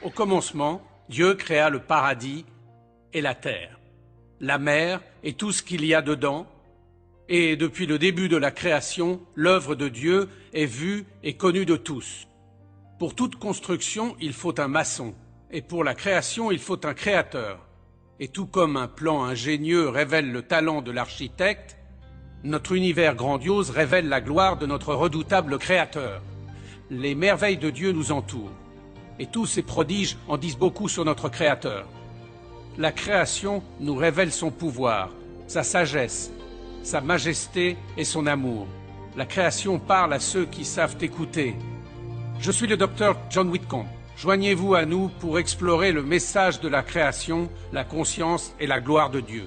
Au commencement, Dieu créa le paradis et la terre, la mer et tout ce qu'il y a dedans. Et depuis le début de la création, l'œuvre de Dieu est vue et connue de tous. Pour toute construction, il faut un maçon, et pour la création, il faut un créateur. Et tout comme un plan ingénieux révèle le talent de l'architecte, notre univers grandiose révèle la gloire de notre redoutable créateur. Les merveilles de Dieu nous entourent, et tous ces prodiges en disent beaucoup sur notre créateur. La création nous révèle son pouvoir, sa sagesse, sa majesté et son amour. La création parle à ceux qui savent écouter. Je suis le docteur John Whitcomb. Joignez-vous à nous pour explorer le message de la création, la conscience et la gloire de Dieu.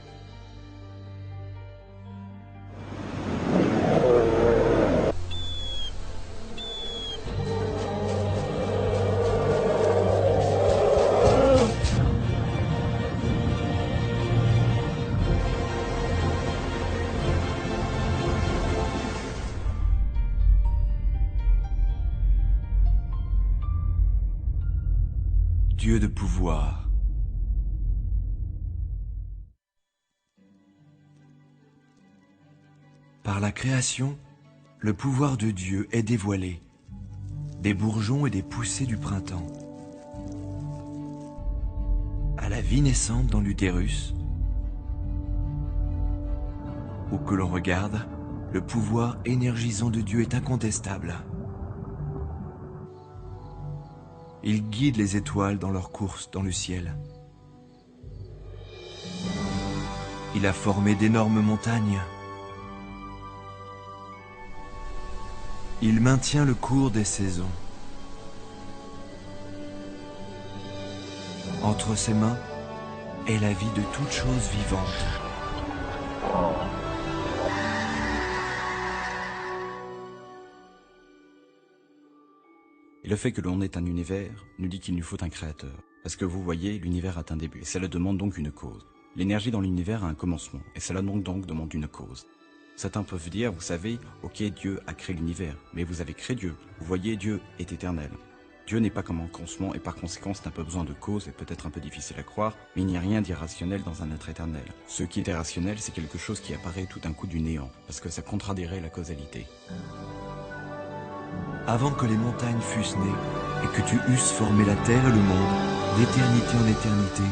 Dieu de pouvoir. Par la création, le pouvoir de Dieu est dévoilé, des bourgeons et des poussées du printemps, à la vie naissante dans l'utérus, où que l'on regarde, le pouvoir énergisant de Dieu est incontestable. Il guide les étoiles dans leur course dans le ciel. Il a formé d'énormes montagnes. Il maintient le cours des saisons. Entre ses mains est la vie de toute chose vivante. Et le fait que l'on ait un univers nous dit qu'il nous faut un créateur. Parce que vous voyez, l'univers a un début, et cela demande donc une cause. L'énergie dans l'univers a un commencement, et cela donc demande une cause. Certains peuvent dire, vous savez, ok, Dieu a créé l'univers, mais vous avez créé Dieu. Vous voyez, Dieu est éternel. Dieu n'est pas comme un commencement, et par conséquent, n'a pas besoin de cause, et peut-être un peu difficile à croire, mais il n'y a rien d'irrationnel dans un être éternel. Ce qui est irrationnel, c'est quelque chose qui apparaît tout d'un coup du néant, parce que ça contradierait la causalité. Avant que les montagnes fussent nées et que tu eusses formé la terre et le monde, d'éternité en éternité,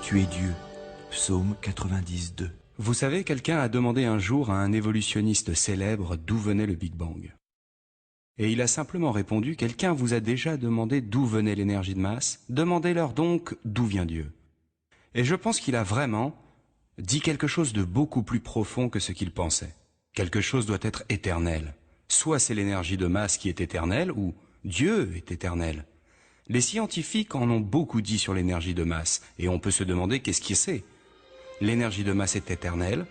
tu es Dieu. Psaume 90:2. Vous savez, quelqu'un a demandé un jour à un évolutionniste célèbre d'où venait le Big Bang. Et il a simplement répondu, quelqu'un vous a déjà demandé d'où venait l'énergie de masse, demandez-leur donc d'où vient Dieu. Et je pense qu'il a vraiment dit quelque chose de beaucoup plus profond que ce qu'il pensait. Quelque chose doit être éternel. Soit c'est l'énergie de masse qui est éternelle, ou Dieu est éternel. Les scientifiques en ont beaucoup dit sur l'énergie de masse, et on peut se demander qu'est-ce qui c'est. L'énergie de masse est éternelle,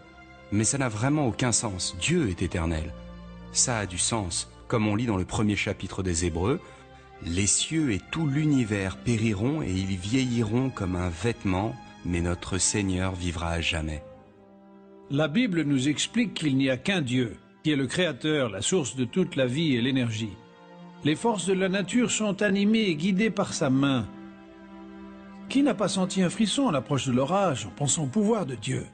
mais ça n'a vraiment aucun sens. Dieu est éternel. Ça a du sens, comme on lit dans le premier chapitre des Hébreux, « Les cieux et tout l'univers périront et ils vieilliront comme un vêtement, mais notre Seigneur vivra à jamais. » La Bible nous explique qu'il n'y a qu'un Dieu, qui est le Créateur, la source de toute la vie et l'énergie. Les forces de la nature sont animées et guidées par sa main. Qui n'a pas senti un frisson à l'approche de l'orage en pensant au pouvoir de Dieu ?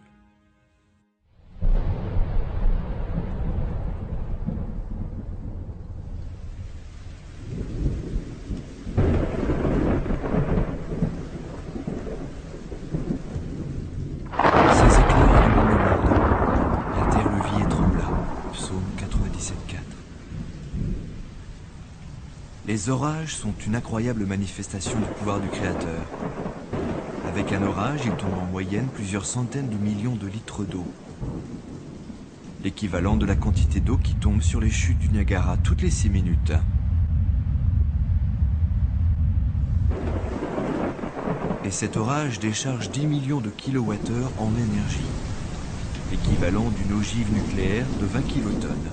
Ces éclairs illuminent le monde. La terre le vit et trembla. Psaume 97:4. Les orages sont une incroyable manifestation du pouvoir du Créateur. Avec un orage, il tombe en moyenne plusieurs centaines de millions de litres d'eau. L'équivalent de la quantité d'eau qui tombe sur les chutes du Niagara toutes les 6 minutes. Et cet orage décharge 10 millions de kilowattheures en énergie, l'équivalent d'une ogive nucléaire de 20 kilotonnes.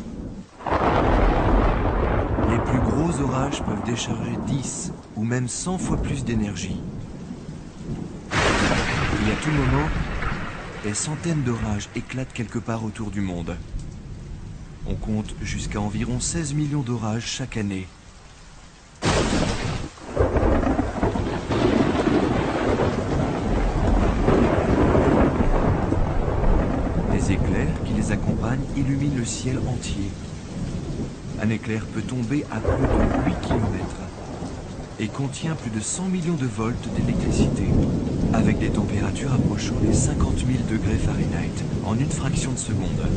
Les plus gros orages peuvent décharger 10 ou même 100 fois plus d'énergie. Et à tout moment, des centaines d'orages éclatent quelque part autour du monde. On compte jusqu'à environ 16 millions d'orages chaque année. campagne illumine le ciel entier. Un éclair peut tomber à plus de 8 km et contient plus de 100 millions de volts d'électricité, avec des températures approchant les 50 000 degrés Fahrenheit en une fraction de seconde.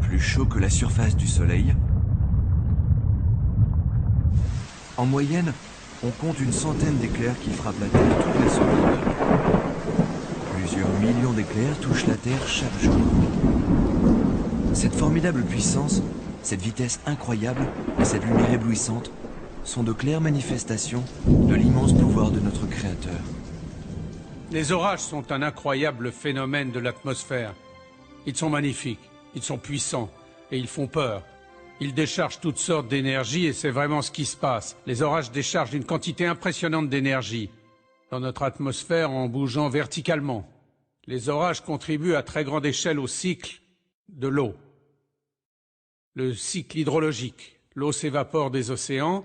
Plus chaud que la surface du Soleil. En moyenne, on compte une centaine d'éclairs qui frappent la Terre toutes les secondes. Plusieurs millions d'éclairs touchent la Terre chaque jour. Cette formidable puissance, cette vitesse incroyable et cette lumière éblouissante sont de claires manifestations de l'immense pouvoir de notre Créateur. Les orages sont un incroyable phénomène de l'atmosphère. Ils sont magnifiques, ils sont puissants et ils font peur. Ils déchargent toutes sortes d'énergie et c'est vraiment ce qui se passe. Les orages déchargent une quantité impressionnante d'énergie dans notre atmosphère en bougeant verticalement. Les orages contribuent à très grande échelle au cycle de l'eau. Le cycle hydrologique. L'eau s'évapore des océans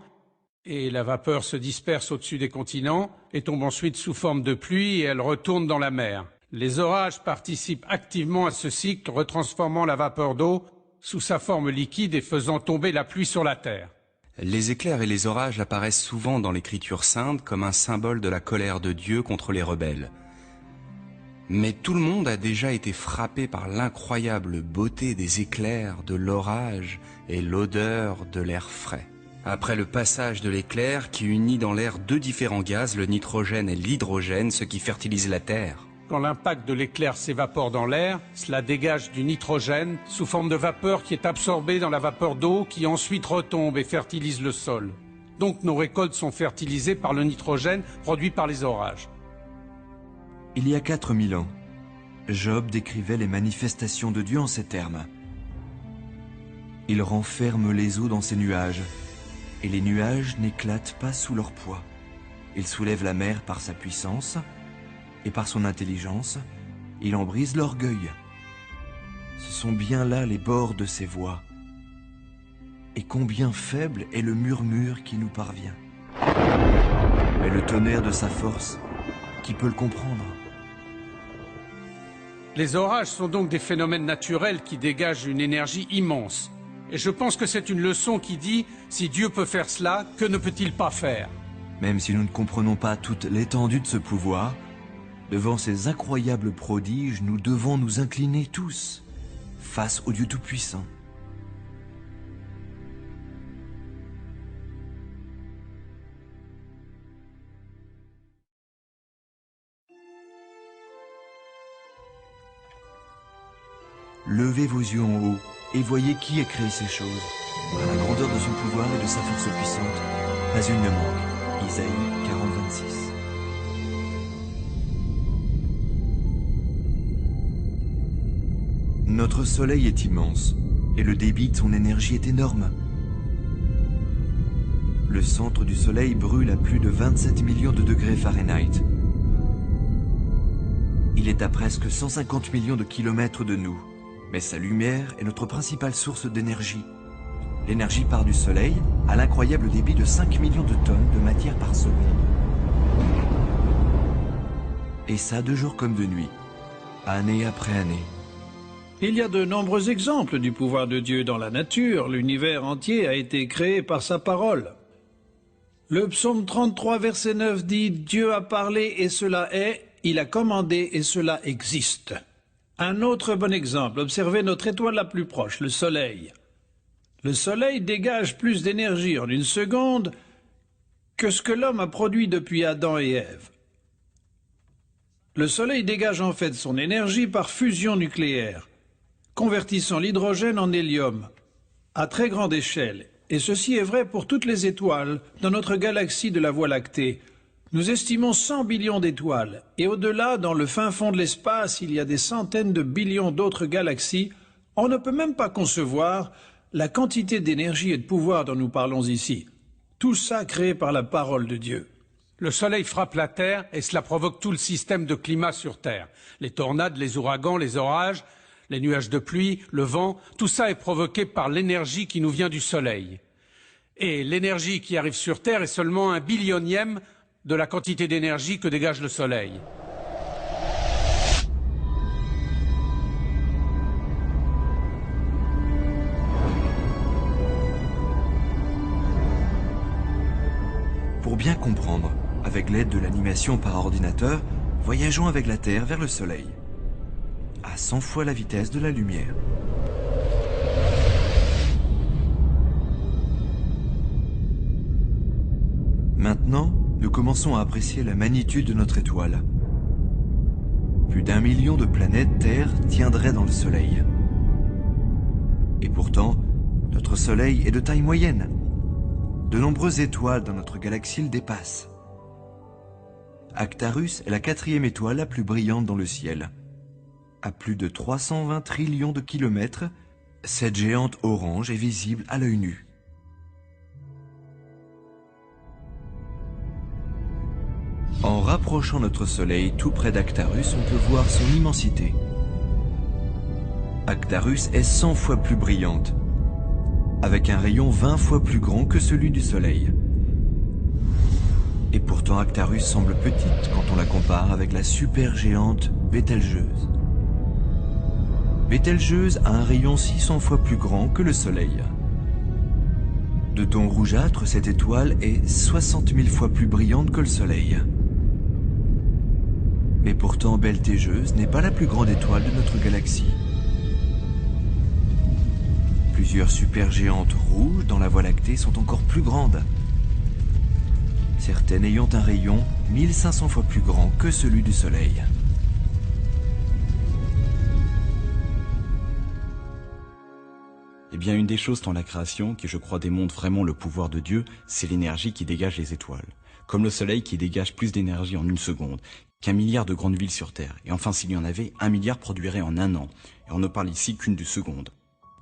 et la vapeur se disperse au-dessus des continents et tombe ensuite sous forme de pluie et elle retourne dans la mer. Les orages participent activement à ce cycle, retransformant la vapeur d'eau sous sa forme liquide et faisant tomber la pluie sur la terre. Les éclairs et les orages apparaissent souvent dans l'Écriture sainte comme un symbole de la colère de Dieu contre les rebelles. Mais tout le monde a déjà été frappé par l'incroyable beauté des éclairs, de l'orage et l'odeur de l'air frais. Après le passage de l'éclair qui unit dans l'air deux différents gaz, le nitrogène et l'hydrogène, ce qui fertilise la terre. Quand l'impact de l'éclair s'évapore dans l'air, cela dégage du nitrogène sous forme de vapeur qui est absorbée dans la vapeur d'eau qui ensuite retombe et fertilise le sol. Donc nos récoltes sont fertilisées par le nitrogène produit par les orages. Il y a 4000 ans, Job décrivait les manifestations de Dieu en ces termes. Il renferme les eaux dans ses nuages, et les nuages n'éclatent pas sous leur poids. Il soulève la mer par sa puissance, et par son intelligence, il en brise l'orgueil. Ce sont bien là les bords de ses voix. Et combien faible est le murmure qui nous parvient. Mais le tonnerre de sa force, qui peut le comprendre? Les orages sont donc des phénomènes naturels qui dégagent une énergie immense. Et je pense que c'est une leçon qui dit, si Dieu peut faire cela, que ne peut-il pas faire? Même si nous ne comprenons pas toute l'étendue de ce pouvoir, devant ces incroyables prodiges, nous devons nous incliner tous face au Dieu Tout-Puissant. Levez vos yeux en haut et voyez qui a créé ces choses. Par la grandeur de son pouvoir et de sa force puissante, pas une ne manque. Isaïe 40:26. Notre soleil est immense et le débit de son énergie est énorme. Le centre du soleil brûle à plus de 27 millions de degrés Fahrenheit. Il est à presque 150 millions de kilomètres de nous. Mais sa lumière est notre principale source d'énergie. L'énergie part du Soleil à l'incroyable débit de 5 millions de tonnes de matière par seconde. Et ça de jour comme de nuit, année après année. Il y a de nombreux exemples du pouvoir de Dieu dans la nature. L'univers entier a été créé par sa parole. Le psaume 33, verset 9 dit « Dieu a parlé et cela est, il a commandé et cela existe ». Un autre bon exemple, observez notre étoile la plus proche, le Soleil. Le Soleil dégage plus d'énergie en une seconde que ce que l'homme a produit depuis Adam et Ève. Le Soleil dégage en fait son énergie par fusion nucléaire, convertissant l'hydrogène en hélium, à très grande échelle. Et ceci est vrai pour toutes les étoiles dans notre galaxie de la Voie lactée. Nous estimons 100 billions d'étoiles, et au-delà, dans le fin fond de l'espace, il y a des centaines de billions d'autres galaxies. On ne peut même pas concevoir la quantité d'énergie et de pouvoir dont nous parlons ici. Tout ça créé par la parole de Dieu. Le soleil frappe la Terre et cela provoque tout le système de climat sur Terre. Les tornades, les ouragans, les orages, les nuages de pluie, le vent, tout ça est provoqué par l'énergie qui nous vient du soleil. Et l'énergie qui arrive sur Terre est seulement 1 billionième de la quantité d'énergie que dégage le soleil. Pour bien comprendre, avec l'aide de l'animation par ordinateur, voyageons avec la Terre vers le Soleil, à 100 fois la vitesse de la lumière. Maintenant, nous commençons à apprécier la magnitude de notre étoile. Plus d'1 million de planètes Terre tiendraient dans le Soleil. Et pourtant, notre Soleil est de taille moyenne. De nombreuses étoiles dans notre galaxie le dépassent. Actarus est la 4e étoile la plus brillante dans le ciel. À plus de 320 trillions de kilomètres, cette géante orange est visible à l'œil nu. En rapprochant notre Soleil tout près d'Actarus, on peut voir son immensité. Actarus est 100 fois plus brillante, avec un rayon 20 fois plus grand que celui du Soleil. Et pourtant Actarus semble petite quand on la compare avec la supergéante Bételgeuse. Bételgeuse a un rayon 600 fois plus grand que le Soleil. De ton rougeâtre, cette étoile est 60 000 fois plus brillante que le Soleil. Mais pourtant, Bételgeuse n'est pas la plus grande étoile de notre galaxie. Plusieurs supergéantes rouges dans la Voie lactée sont encore plus grandes. Certaines ayant un rayon 1500 fois plus grand que celui du Soleil. Eh bien, une des choses dans la création qui, je crois, démontre vraiment le pouvoir de Dieu, c'est l'énergie qui dégage les étoiles. Comme le Soleil qui dégage plus d'énergie en 1 seconde qu'1 milliard de grandes villes sur Terre. Et enfin, s'il y en avait, 1 milliard produirait en 1 an. Et on ne parle ici qu'une du seconde.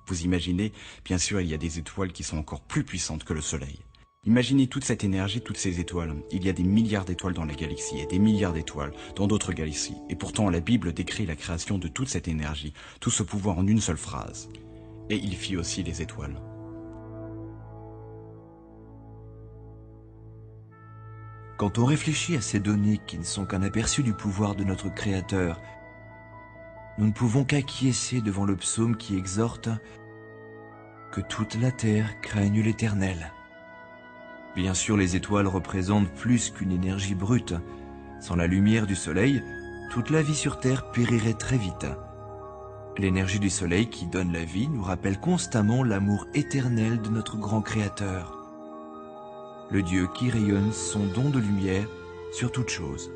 Vous imaginez, bien sûr, il y a des étoiles qui sont encore plus puissantes que le Soleil. Imaginez toute cette énergie, toutes ces étoiles. Il y a des milliards d'étoiles dans la galaxie et des milliards d'étoiles dans d'autres galaxies. Et pourtant, la Bible décrit la création de toute cette énergie, tout ce pouvoir en une seule phrase. Et il fit aussi les étoiles. Quand on réfléchit à ces données qui ne sont qu'un aperçu du pouvoir de notre Créateur, nous ne pouvons qu'acquiescer devant le psaume qui exhorte que toute la terre craigne l'Éternel. Bien sûr, les étoiles représentent plus qu'une énergie brute. Sans la lumière du soleil, toute la vie sur Terre périrait très vite. L'énergie du soleil qui donne la vie nous rappelle constamment l'amour éternel de notre grand Créateur. Le Dieu qui rayonne son don de lumière sur toute chose.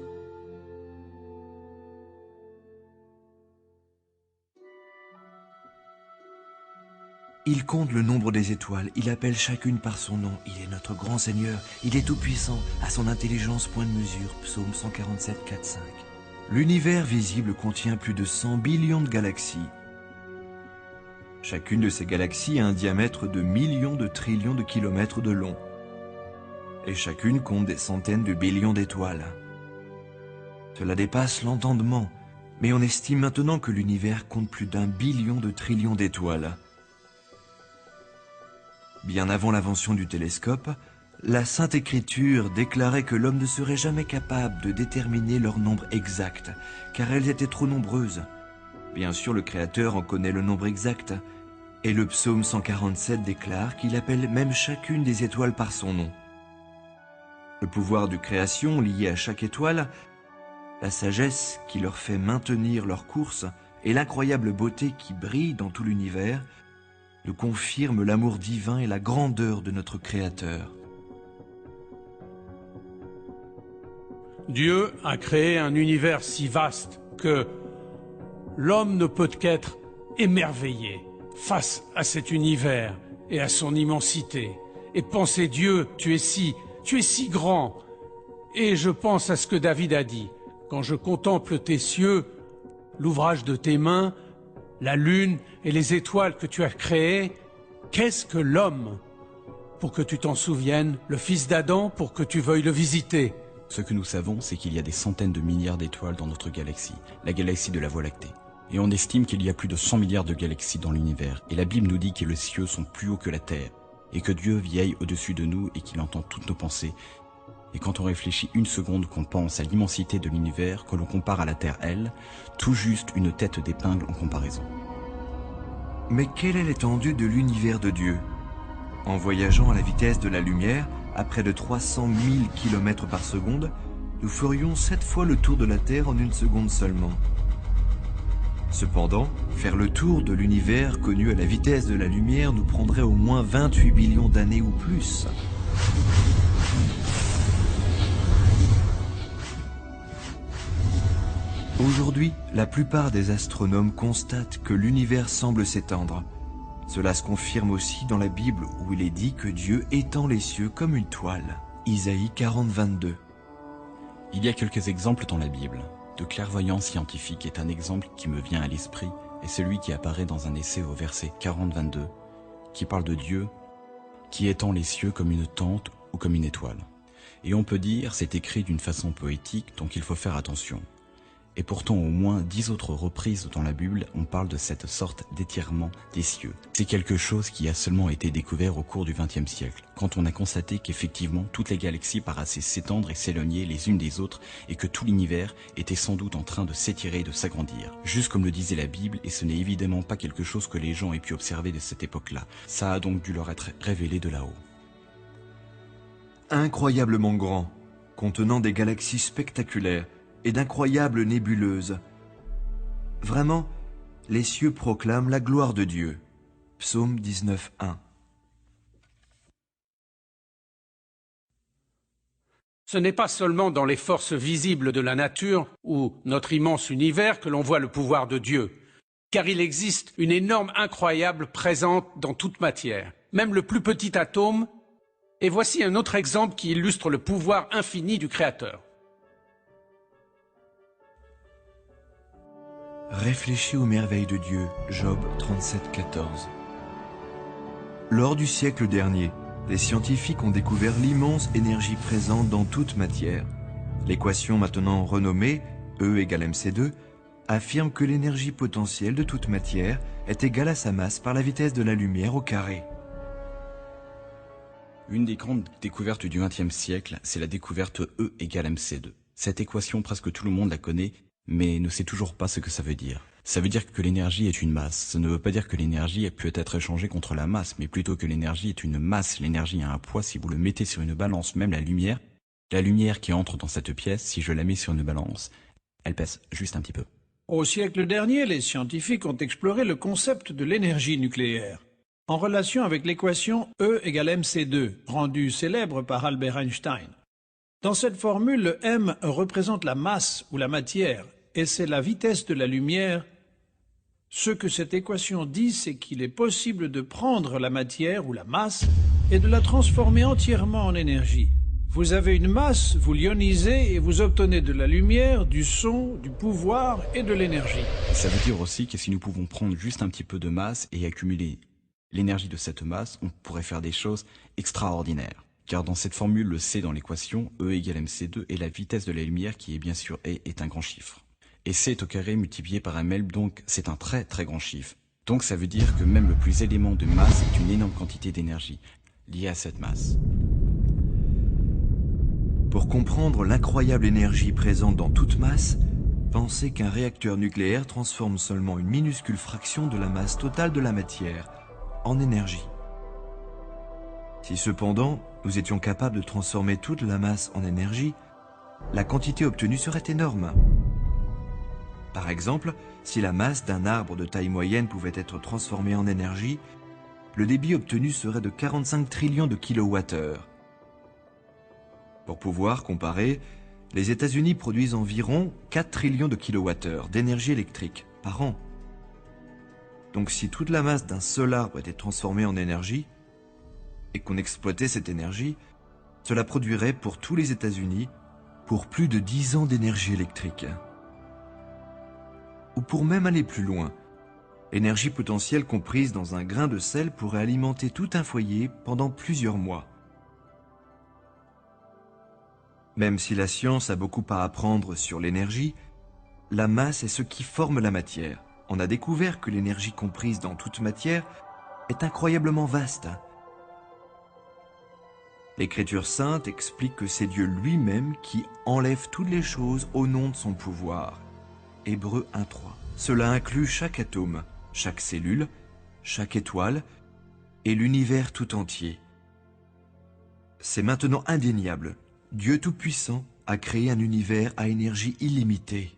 Il compte le nombre des étoiles, il appelle chacune par son nom. Il est notre grand Seigneur, il est tout-puissant, à son intelligence point de mesure. Psaume 147, 4, 5. L'univers visible contient plus de 100 billions de galaxies. Chacune de ces galaxies a un diamètre de millions de trillions de kilomètres de long. Et chacune compte des centaines de billions d'étoiles. Cela dépasse l'entendement, mais on estime maintenant que l'univers compte plus d'1 billion de trillions d'étoiles. Bien avant l'invention du télescope, la Sainte Écriture déclarait que l'homme ne serait jamais capable de déterminer leur nombre exact, car elles étaient trop nombreuses. Bien sûr, le Créateur en connaît le nombre exact, et le psaume 147 déclare qu'il appelle même chacune des étoiles par son nom. Le pouvoir de création lié à chaque étoile, la sagesse qui leur fait maintenir leur course et l'incroyable beauté qui brille dans tout l'univers nous confirment l'amour divin et la grandeur de notre Créateur. Dieu a créé un univers si vaste que l'homme ne peut qu'être émerveillé face à cet univers et à son immensité. Et penser, Dieu, tu es si grand. Et je pense à ce que David a dit. Quand je contemple tes cieux, l'ouvrage de tes mains, la lune et les étoiles que tu as créées, qu'est-ce que l'homme pour que tu t'en souviennes, le fils d'Adam pour que tu veuilles le visiter? Ce que nous savons, c'est qu'il y a des centaines de milliards d'étoiles dans notre galaxie, la galaxie de la Voie lactée. Et on estime qu'il y a plus de 100 milliards de galaxies dans l'univers. Et la Bible nous dit que les cieux sont plus hauts que la terre, et que Dieu vieille au-dessus de nous et qu'il entend toutes nos pensées. Et quand on réfléchit une seconde, qu'on pense à l'immensité de l'univers, que l'on compare à la Terre, elle, tout juste une tête d'épingle en comparaison. Mais quelle est l'étendue de l'univers de Dieu? En voyageant à la vitesse de la lumière, à près de 300 000 km par seconde, nous ferions 7 fois le tour de la Terre en une seconde seulement. Cependant, faire le tour de l'univers connu à la vitesse de la lumière nous prendrait au moins 28 billions d'années ou plus. Aujourd'hui, la plupart des astronomes constatent que l'univers semble s'étendre. Cela se confirme aussi dans la Bible où il est dit que Dieu étend les cieux comme une toile. Isaïe 40, 22. Il y a quelques exemples dans la Bible. De clairvoyance scientifique est un exemple qui me vient à l'esprit, et celui qui apparaît dans un essai au verset 40-22, qui parle de Dieu qui étend les cieux comme une tente ou comme une étoile. Et on peut dire c'est écrit d'une façon poétique, donc il faut faire attention. Et pourtant, au moins 10 autres reprises dans la Bible, on parle de cette sorte d'étirement des cieux. C'est quelque chose qui a seulement été découvert au cours du XXe siècle, quand on a constaté qu'effectivement, toutes les galaxies paraissaient s'étendre et s'éloigner les unes des autres, et que tout l'univers était sans doute en train de s'étirer et de s'agrandir. Juste comme le disait la Bible, et ce n'est évidemment pas quelque chose que les gens aient pu observer de cette époque-là. Ça a donc dû leur être révélé de là-haut. Incroyablement grand, contenant des galaxies spectaculaires, et d'incroyables nébuleuses. Vraiment, les cieux proclament la gloire de Dieu. Psaume 19, 1. Ce n'est pas seulement dans les forces visibles de la nature ou notre immense univers que l'on voit le pouvoir de Dieu, car il existe une énorme incroyable présente dans toute matière, même le plus petit atome, et voici un autre exemple qui illustre le pouvoir infini du Créateur. Réfléchis aux merveilles de Dieu, Job 37, 14. Lors du siècle dernier, les scientifiques ont découvert l'immense énergie présente dans toute matière. L'équation maintenant renommée E égale mc2 affirme que l'énergie potentielle de toute matière est égale à sa masse par la vitesse de la lumière au carré. Une des grandes découvertes du XXe siècle, c'est la découverte E égale mc2. Cette équation, presque tout le monde la connaît, mais ne sait toujours pas ce que ça veut dire. Ça veut dire que l'énergie est une masse. Ça ne veut pas dire que l'énergie peut être échangée contre la masse, mais plutôt que l'énergie est une masse. L'énergie a un poids. Si vous le mettez sur une balance, même la lumière qui entre dans cette pièce, si je la mets sur une balance, elle pèse juste un petit peu. Au siècle dernier, les scientifiques ont exploré le concept de l'énergie nucléaire, en relation avec l'équation E égale mc2, rendue célèbre par Albert Einstein. Dans cette formule, le m représente la masse ou la matière, et c'est la vitesse de la lumière. Ce que cette équation dit, c'est qu'il est possible de prendre la matière ou la masse et de la transformer entièrement en énergie. Vous avez une masse, vous l'ionisez et vous obtenez de la lumière, du son, du pouvoir et de l'énergie. Ça veut dire aussi que si nous pouvons prendre juste un petit peu de masse et accumuler l'énergie de cette masse, on pourrait faire des choses extraordinaires. Car dans cette formule, le C dans l'équation, E égale mc2, et la vitesse de la lumière, qui est bien sûr E, est un grand chiffre. Et C est au carré multiplié par ml, donc c'est un très très grand chiffre. Donc ça veut dire que même le plus élément de masse est une énorme quantité d'énergie liée à cette masse. Pour comprendre l'incroyable énergie présente dans toute masse, pensez qu'un réacteur nucléaire transforme seulement une minuscule fraction de la masse totale de la matière en énergie. Si cependant, nous étions capables de transformer toute la masse en énergie, la quantité obtenue serait énorme. Par exemple, si la masse d'un arbre de taille moyenne pouvait être transformée en énergie, le débit obtenu serait de 45 trillions de kilowattheures. Pour pouvoir comparer, les États-Unis produisent environ 4 trillions de kilowattheures d'énergie électrique par an. Donc si toute la masse d'un seul arbre était transformée en énergie, et qu'on exploitait cette énergie, cela produirait pour tous les États-Unis pour plus de 10 ans d'énergie électrique. Ou pour même aller plus loin, l'énergie potentielle comprise dans un grain de sel pourrait alimenter tout un foyer pendant plusieurs mois. Même si la science a beaucoup à apprendre sur l'énergie, la masse est ce qui forme la matière. On a découvert que l'énergie comprise dans toute matière est incroyablement vaste. L'Écriture sainte explique que c'est Dieu lui-même qui enlève toutes les choses au nom de son pouvoir. Hébreux 1.3. Cela inclut chaque atome, chaque cellule, chaque étoile et l'univers tout entier. C'est maintenant indéniable. Dieu Tout-Puissant a créé un univers à énergie illimitée.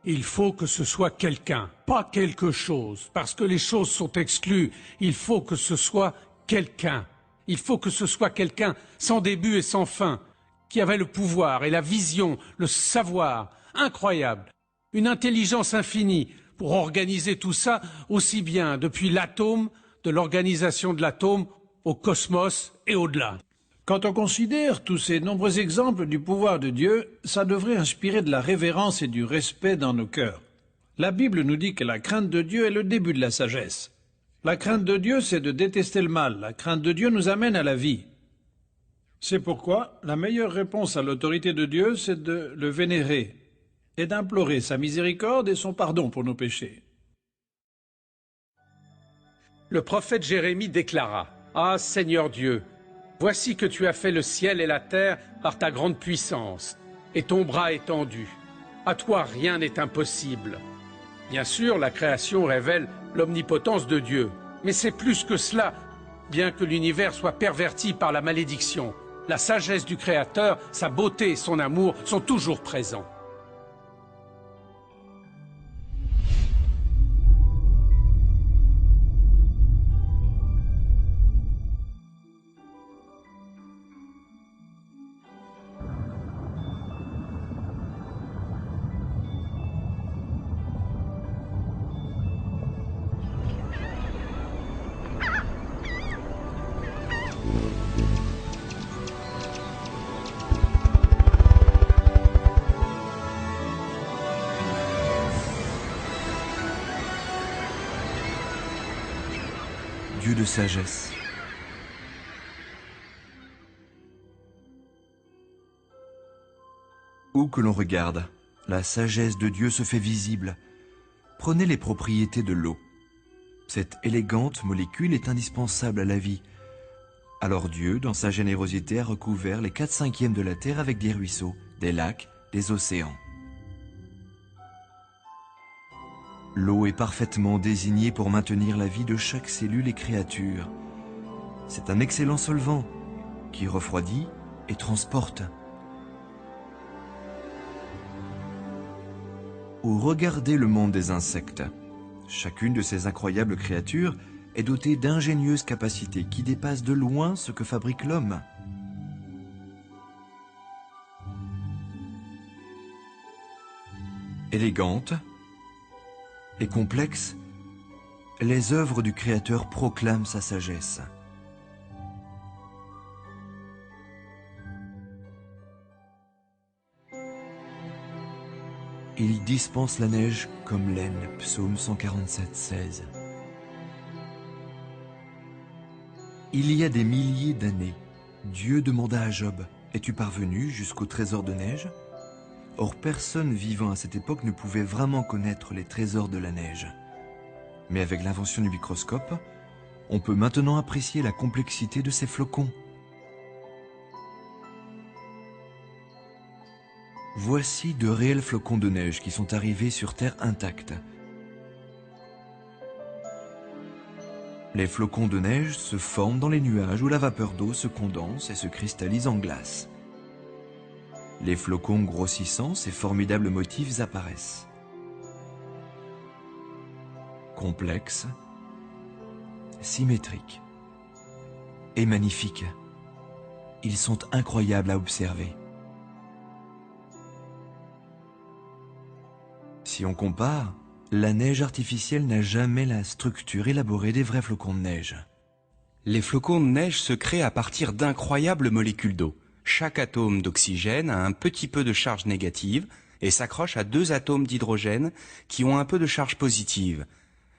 Il faut que ce soit quelqu'un, pas quelque chose, parce que les choses sont exclues. Il faut que ce soit quelqu'un. Il faut que ce soit quelqu'un sans début et sans fin, qui avait le pouvoir et la vision, le savoir, incroyable, une intelligence infinie pour organiser tout ça aussi bien depuis l'atome, de l'organisation de l'atome, au cosmos et au-delà. Quand on considère tous ces nombreux exemples du pouvoir de Dieu, ça devrait inspirer de la révérence et du respect dans nos cœurs. La Bible nous dit que la crainte de Dieu est le début de la sagesse. La crainte de Dieu, c'est de détester le mal. La crainte de Dieu nous amène à la vie. C'est pourquoi la meilleure réponse à l'autorité de Dieu, c'est de le vénérer et d'implorer sa miséricorde et son pardon pour nos péchés. Le prophète Jérémie déclara « Ah Seigneur Dieu, voici que tu as fait le ciel et la terre par ta grande puissance, et ton bras étendu. À toi rien n'est impossible. » Bien sûr, la création révèle l'omnipotence de Dieu, mais c'est plus que cela. Bien que l'univers soit perverti par la malédiction, la sagesse du Créateur, sa beauté et son amour sont toujours présents. Dieu de sagesse. Où que l'on regarde, la sagesse de Dieu se fait visible. Prenez les propriétés de l'eau. Cette élégante molécule est indispensable à la vie. Alors Dieu, dans sa générosité, a recouvert les 4/5 de la terre avec des ruisseaux, des lacs, des océans. L'eau est parfaitement désignée pour maintenir la vie de chaque cellule et créature. C'est un excellent solvant qui refroidit et transporte. Ou regardez le monde des insectes. Chacune de ces incroyables créatures est dotée d'ingénieuses capacités qui dépassent de loin ce que fabrique l'homme. Élégantes et complexes, les œuvres du Créateur proclament sa sagesse. Il dispense la neige comme laine, psaume 147, 16. Il y a des milliers d'années, Dieu demanda à Job, « Es-tu parvenu jusqu'au trésor de neige ?» Or, personne vivant à cette époque ne pouvait vraiment connaître les trésors de la neige. Mais avec l'invention du microscope, on peut maintenant apprécier la complexité de ces flocons. Voici de réels flocons de neige qui sont arrivés sur Terre intacts. Les flocons de neige se forment dans les nuages où la vapeur d'eau se condense et se cristallise en glace. Les flocons grossissant, ces formidables motifs apparaissent. Complexes, symétriques et magnifiques. Ils sont incroyables à observer. Si on compare, la neige artificielle n'a jamais la structure élaborée des vrais flocons de neige. Les flocons de neige se créent à partir d'incroyables molécules d'eau. Chaque atome d'oxygène a un petit peu de charge négative et s'accroche à 2 atomes d'hydrogène qui ont un peu de charge positive.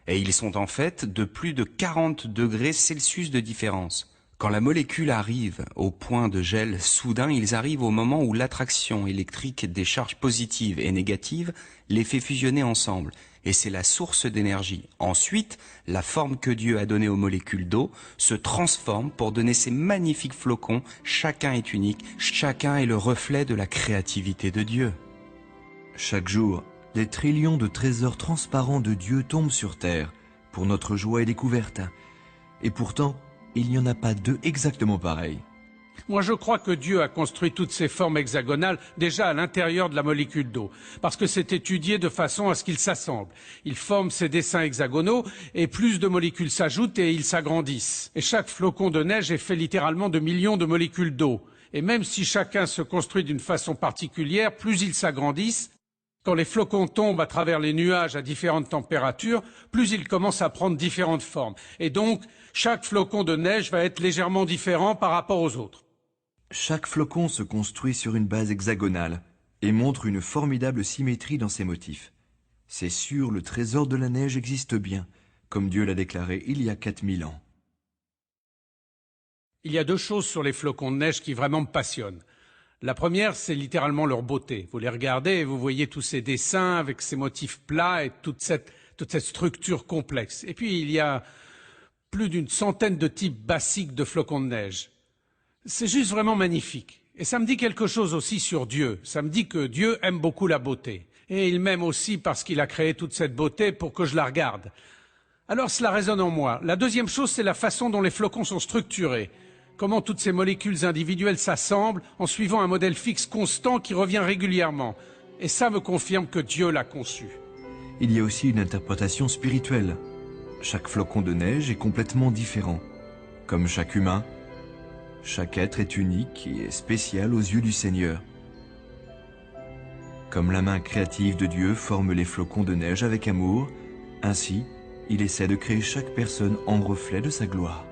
Et ils sont en fait de plus de 40 degrés Celsius de différence. Quand la molécule arrive au point de gel soudain, ils arrivent au moment où l'attraction électrique des charges positives et négatives les fait fusionner ensemble. Et c'est la source d'énergie. Ensuite, la forme que Dieu a donnée aux molécules d'eau se transforme pour donner ces magnifiques flocons. Chacun est unique, chacun est le reflet de la créativité de Dieu. Chaque jour, des trillions de trésors transparents de Dieu tombent sur terre pour notre joie et découverte. Et pourtant, il n'y en a pas deux exactement pareils. Moi, je crois que Dieu a construit toutes ces formes hexagonales déjà à l'intérieur de la molécule d'eau, parce que c'est étudié de façon à ce qu'ils s'assemblent. Ils forment ces dessins hexagonaux, et plus de molécules s'ajoutent et ils s'agrandissent. Et chaque flocon de neige est fait littéralement de millions de molécules d'eau. Et même si chacun se construit d'une façon particulière, plus ils s'agrandissent. Quand les flocons tombent à travers les nuages à différentes températures, plus ils commencent à prendre différentes formes. Et donc, chaque flocon de neige va être légèrement différent par rapport aux autres. Chaque flocon se construit sur une base hexagonale et montre une formidable symétrie dans ses motifs. C'est sûr, le trésor de la neige existe bien, comme Dieu l'a déclaré il y a 4000 ans. Il y a deux choses sur les flocons de neige qui vraiment me passionnent. La première, c'est littéralement leur beauté. Vous les regardez et vous voyez tous ces dessins avec ces motifs plats et toute cette structure complexe. Et puis, il y a plus d'une centaine de types basiques de flocons de neige. C'est juste vraiment magnifique. Et ça me dit quelque chose aussi sur Dieu. Ça me dit que Dieu aime beaucoup la beauté. Et il m'aime aussi parce qu'il a créé toute cette beauté pour que je la regarde. Alors cela résonne en moi. La deuxième chose, c'est la façon dont les flocons sont structurés. Comment toutes ces molécules individuelles s'assemblent en suivant un modèle fixe constant qui revient régulièrement. Et ça me confirme que Dieu l'a conçu. Il y a aussi une interprétation spirituelle. Chaque flocon de neige est complètement différent. Comme chaque humain, chaque être est unique et est spécial aux yeux du Seigneur. Comme la main créative de Dieu forme les flocons de neige avec amour, ainsi, il essaie de créer chaque personne en reflet de sa gloire.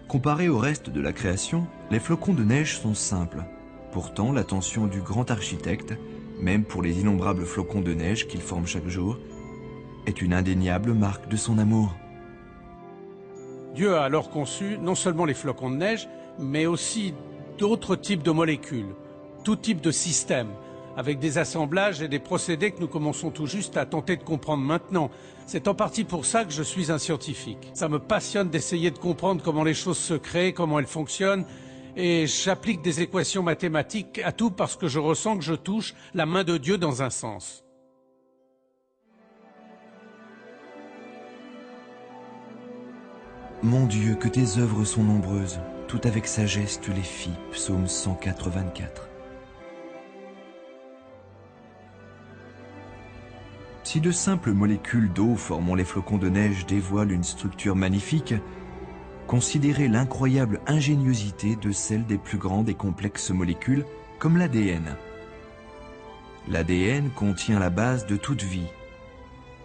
Comparés au reste de la création, les flocons de neige sont simples. Pourtant, l'attention du grand architecte, même pour les innombrables flocons de neige qu'il forme chaque jour, est une indéniable marque de son amour. Dieu a alors conçu non seulement les flocons de neige, mais aussi d'autres types de molécules, tout type de systèmes, avec des assemblages et des procédés que nous commençons tout juste à tenter de comprendre maintenant. C'est en partie pour ça que je suis un scientifique. Ça me passionne d'essayer de comprendre comment les choses se créent, comment elles fonctionnent, et j'applique des équations mathématiques à tout parce que je ressens que je touche la main de Dieu dans un sens. Mon Dieu, que tes œuvres sont nombreuses, tout avec sagesse tu les fis. Psaume 104, 24. Si de simples molécules d'eau formant les flocons de neige dévoilent une structure magnifique, considérez l'incroyable ingéniosité de celle des plus grandes et complexes molécules, comme l'ADN. L'ADN contient la base de toute vie,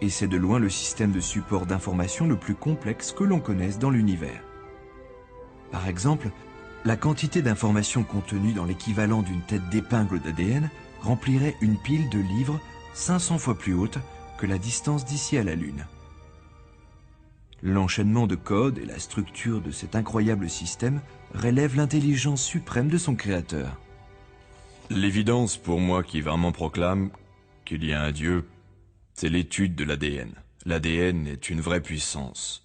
et c'est de loin le système de support d'information le plus complexe que l'on connaisse dans l'univers. Par exemple, la quantité d'informations contenues dans l'équivalent d'une tête d'épingle d'ADN remplirait une pile de livres 500 fois plus haute que la distance d'ici à la Lune. L'enchaînement de codes et la structure de cet incroyable système relèvent l'intelligence suprême de son créateur. L'évidence pour moi qui vraiment proclame qu'il y a un Dieu, c'est l'étude de l'ADN. L'ADN est une vraie puissance.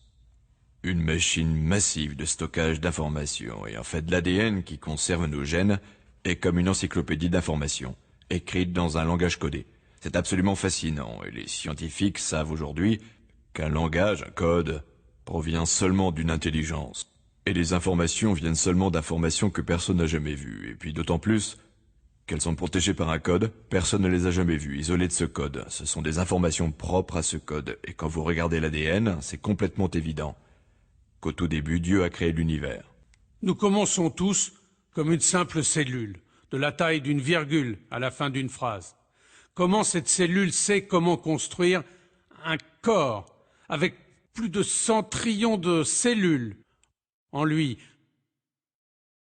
Une machine massive de stockage d'informations. Et en fait, l'ADN qui conserve nos gènes est comme une encyclopédie d'informations, écrite dans un langage codé. C'est absolument fascinant, et les scientifiques savent aujourd'hui qu'un langage, un code, provient seulement d'une intelligence. Et les informations viennent seulement d'informations que personne n'a jamais vues. Et puis d'autant plus qu'elles sont protégées par un code, personne ne les a jamais vues, isolées de ce code. Ce sont des informations propres à ce code. Et quand vous regardez l'ADN, c'est complètement évident qu'au tout début, Dieu a créé l'univers. Nous commençons tous comme une simple cellule, de la taille d'une virgule à la fin d'une phrase. Comment cette cellule sait comment construire un corps avec plus de 100 trillions de cellules en lui,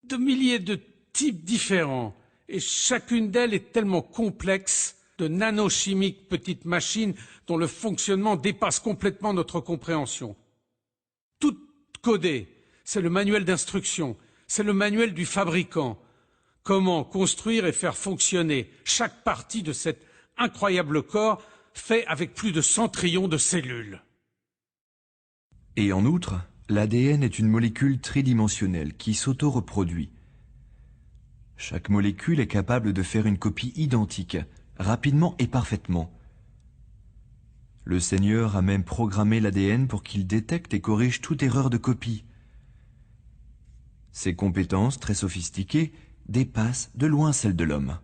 de milliers de types différents, et chacune d'elles est tellement complexe, de nanochimiques petites machines dont le fonctionnement dépasse complètement notre compréhension. Tout codé, c'est le manuel d'instruction, c'est le manuel du fabricant. Comment construire et faire fonctionner chaque partie de cet incroyable corps fait avec plus de 100 trillions de cellules. Et en outre, l'ADN est une molécule tridimensionnelle qui s'auto-reproduit. Chaque molécule est capable de faire une copie identique, rapidement et parfaitement. Le Seigneur a même programmé l'ADN pour qu'il détecte et corrige toute erreur de copie. Ses compétences, très sophistiquées, dépassent de loin celles de l'homme.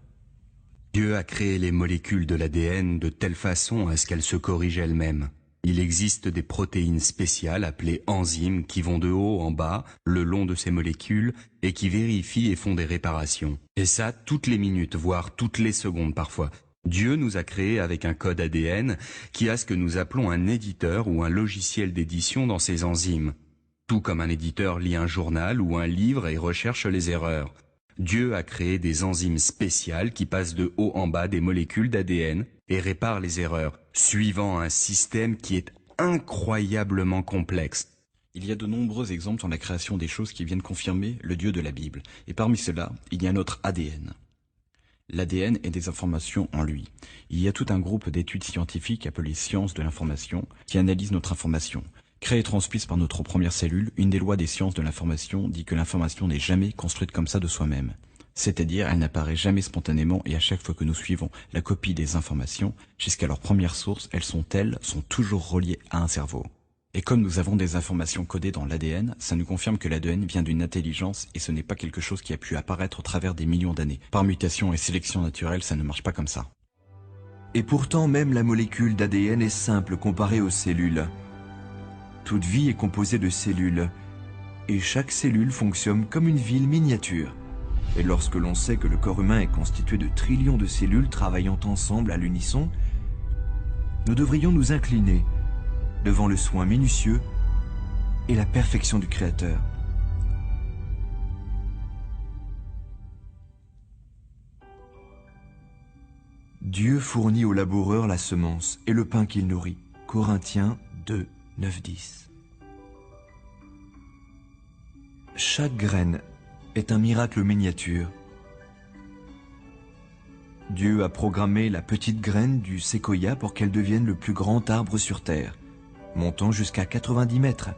Dieu a créé les molécules de l'ADN de telle façon à ce qu'elles se corrigent elles-mêmes. Il existe des protéines spéciales appelées enzymes qui vont de haut en bas, le long de ces molécules, et qui vérifient et font des réparations. Et ça, toutes les minutes, voire toutes les secondes parfois. Dieu nous a créés avec un code ADN qui a ce que nous appelons un éditeur ou un logiciel d'édition dans ces enzymes. Tout comme un éditeur lit un journal ou un livre et recherche les erreurs. Dieu a créé des enzymes spéciales qui passent de haut en bas des molécules d'ADN et réparent les erreurs, suivant un système qui est incroyablement complexe. Il y a de nombreux exemples dans la création des choses qui viennent confirmer le Dieu de la Bible. Et parmi ceux-là, il y a notre ADN. L'ADN est des informations en lui. Il y a tout un groupe d'études scientifiques appelées sciences de l'information qui analysent notre information. Créée et transmise par notre première cellule, une des lois des sciences de l'information dit que l'information n'est jamais construite comme ça de soi-même. C'est-à-dire, elle n'apparaît jamais spontanément et à chaque fois que nous suivons la copie des informations, jusqu'à leur première source, elles sont toujours reliées à un cerveau. Et comme nous avons des informations codées dans l'ADN, ça nous confirme que l'ADN vient d'une intelligence et ce n'est pas quelque chose qui a pu apparaître au travers des millions d'années. Par mutation et sélection naturelle, ça ne marche pas comme ça. Et pourtant, même la molécule d'ADN est simple comparée aux cellules. Toute vie est composée de cellules, et chaque cellule fonctionne comme une ville miniature. Et lorsque l'on sait que le corps humain est constitué de trillions de cellules travaillant ensemble à l'unisson, nous devrions nous incliner devant le soin minutieux et la perfection du Créateur. Dieu fournit au laboureur la semence et le pain qu'il nourrit. Corinthiens 2, 9, 10. Chaque graine est un miracle miniature. Dieu a programmé la petite graine du séquoia pour qu'elle devienne le plus grand arbre sur Terre, montant jusqu'à 90 mètres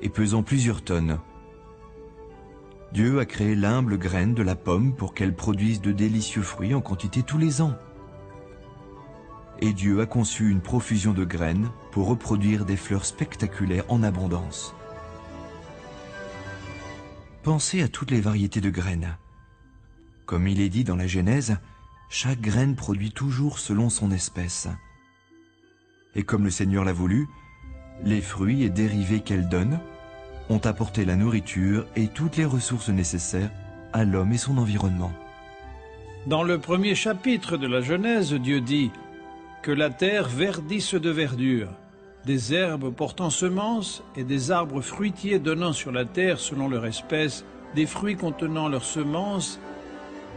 et pesant plusieurs tonnes. Dieu a créé l'humble graine de la pomme pour qu'elle produise de délicieux fruits en quantité tous les ans. Et Dieu a conçu une profusion de graines pour reproduire des fleurs spectaculaires en abondance. Pensez à toutes les variétés de graines. Comme il est dit dans la Genèse, chaque graine produit toujours selon son espèce. Et comme le Seigneur l'a voulu, les fruits et dérivés qu'elle donne ont apporté la nourriture et toutes les ressources nécessaires à l'homme et son environnement. Dans le premier chapitre de la Genèse, Dieu dit que la terre verdisse de verdure, des herbes portant semences et des arbres fruitiers donnant sur la terre selon leur espèce, des fruits contenant leurs semences,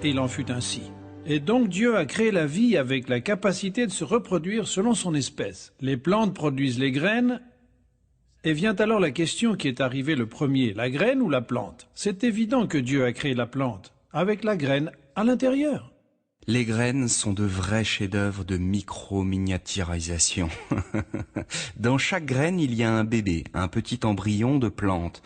et il en fut ainsi. Et donc Dieu a créé la vie avec la capacité de se reproduire selon son espèce. Les plantes produisent les graines, et vient alors la question qui est arrivée le premier, la graine ou la plante? C'est évident que Dieu a créé la plante, avec la graine à l'intérieur. Les graines sont de vrais chefs-d'œuvre de micro-miniaturisation. Dans chaque graine, il y a un bébé, un petit embryon de plante.